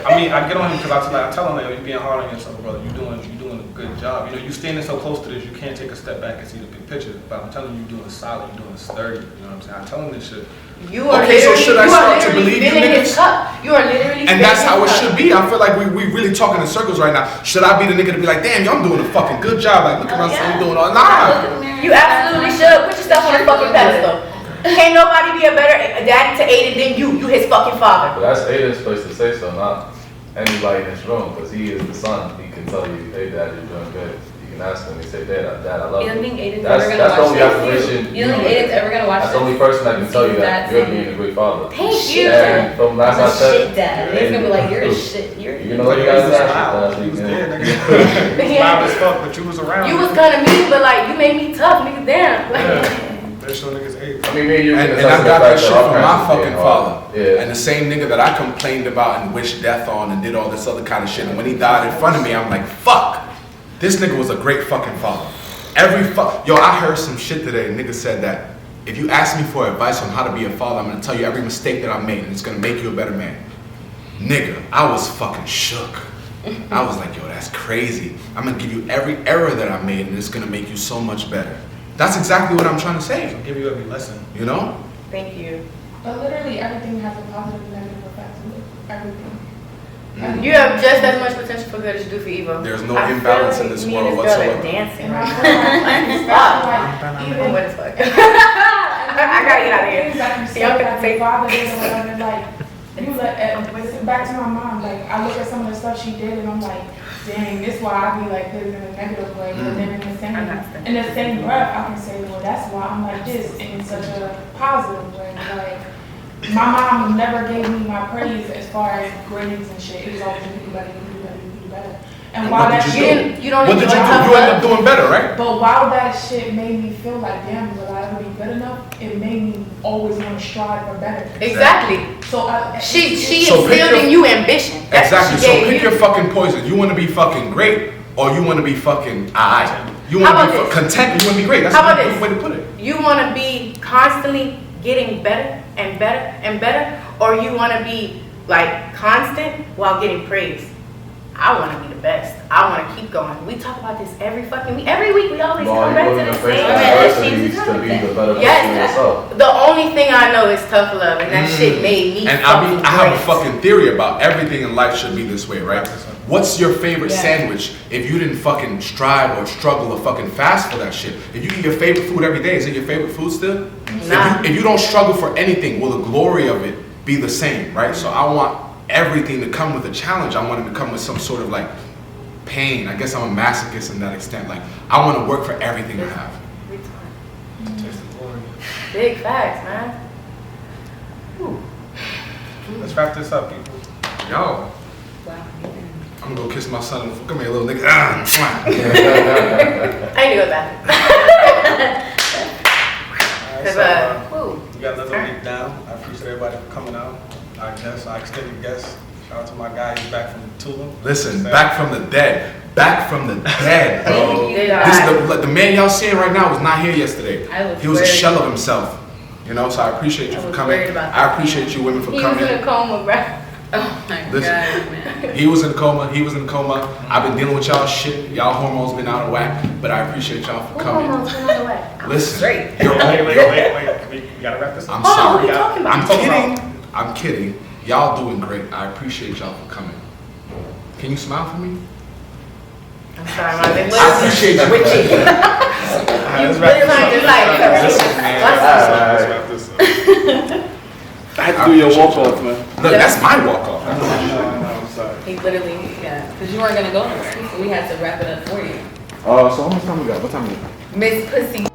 I mean, I get on him because I tell him, like, you being hard on yourself, brother. You're doing a good job. You know, you standing so close to this, you can't take a step back and see the big picture. But I'm telling you, you're doing solid. You're doing sturdy. You know what I'm saying? I tell him this shit. You are Okay, so literally, should I you are start to literally believe you filling his niggas? cup. You are literally And that's filling how it his should cup. be. I feel like we really talking in circles right now. Should I be the nigga to be like, damn, yo, I'm doing a fucking good job. Like, look at my son doing all. Nah. You absolutely should. Put yourself on a fucking pedestal. Can't nobody be a better daddy to Aiden than you. You his fucking father. But that's Aiden's place to say so, not anybody in this room, because he is the son. He can tell you, hey, dad, you're doing good. You can ask him. He say, dad, I love You you. don't think Aiden's That's ever the gonna only watch affirmation. this? You don't think Aiden's ever gonna watch That's this? the only person that can tell you that See you're that being a great father. Thank you. And from last I I'm a shit said, dad. He's gonna be like, you're a shit. you know what you guys are. He was dead, nigga. He was loud as fuck, but you was around. You was kind of mean, but like you made me tough, nigga. Damn. Like, Bitch, no niggas ate. I mean, me and you can And attest I to the got that fact shit that our from my parents fucking did father. hard. Yeah. And the same nigga that I complained about and wished death on and did all this other kind of shit. And when he died in front of me, I'm like, fuck. This nigga was a great fucking father. Yo, I heard some shit today. Nigga said that if you ask me for advice on how to be a father, I'm gonna tell you every mistake that I made and it's gonna make you a better man. Nigga, I was fucking shook. I was like, yo, that's crazy. I'm gonna give you every error that I made and it's gonna make you so much better. That's exactly what I'm trying to say. I'll give you every lesson. You know? thank you. But literally everything has a positive and negative effect to it. Everything. You have just as much potential for good as you do for evil. There's no I feel imbalance like in this me world and this girl whatsoever. are dancing And I right feel now. like, especially like, even What as fuck? I gotta get out of here. things that you say, Y'all like can your take. father did or whatever, like, you let, back to my mom, like, I look at some of the stuff she did and I'm like, dang, this why I be like this in a negative way, but then in the same breath, I can say, well, that's why I'm like this in such a positive way. Like, my mom never gave me my praise as far as grades and shit. It was always, you can do better, you can do better, you can do better. And while What that did shit, You don't What did you enjoy do? tough You ended love? up doing better, right? but while that shit made me feel like, damn, will I ever be good enough? It made me always want to strive for better. Exactly. So She So pick instilled your- in you ambition. That's Exactly. what she So gave pick you. your fucking poison. You want to be fucking great, or you want to be fucking alright. You How want to be about content. You want to be great. That's How a about good this? way to put it. You want to be constantly getting better and better and better, or you want to be like constant while getting praise. I want to be the best. I want to keep going. We talk about this every fucking week. Every week we always Well, come you back willing to to the face same adversities message. to be the better version of Yes, yourself. the only thing I know is tough love, and that shit made me And fucking I have a great. fucking theory about everything in life should be this way, right? What's your favorite Yeah. sandwich if you didn't fucking strive or struggle or fucking fast for that shit? If you eat your favorite food every day, is it your favorite food still? Nah. If you don't struggle for anything, will the glory of it be the same, right? So I want everything to come with a challenge. I want it to come with some sort of like pain. I guess I'm a masochist in that extent. Like I want to work for everything I have. Taste the glory. Big facts, man. Let's wrap this up, people. Yo, Wow. I'm gonna go kiss my son. Come here, little nigga. Ah, mwah. I need to go back. All right, Cause so, we got another Alright. week down. I appreciate everybody for coming out. I guess I extended guests. Shout out to my guy. He's back from Tulum. Listen, back from the dead. Back from the dead, bro. Thank you, This God. the man y'all seeing right now was not here yesterday. I was He was a worried. shell of himself. You know, so I appreciate you I for was coming. worried about I that. appreciate you women for He was coming. in a coma, bro. Oh my Listen, man. he was in coma. He was in coma. I've been dealing with y'all shit. Y'all hormones been out of whack, but I appreciate y'all for coming. Listen, Straight. you're Wait. We gotta wrap this up. I'm Hold on, sorry. what are you talking about? I'm kidding. I'm kidding. Y'all doing great. I appreciate y'all for coming. Can you smile for me? I'm sorry, my bad. I appreciate you. Witchy. Let's You wrap really this like up. this, Listen, man. Let's- Let's wrap this up. I had to do your walk off, man. Look, that's my walk off. No, I'm sorry. He literally, yeah, because you weren't gonna go nowhere, so we had to wrap it up for you. So how much time we got? What time is it? Miss Pussy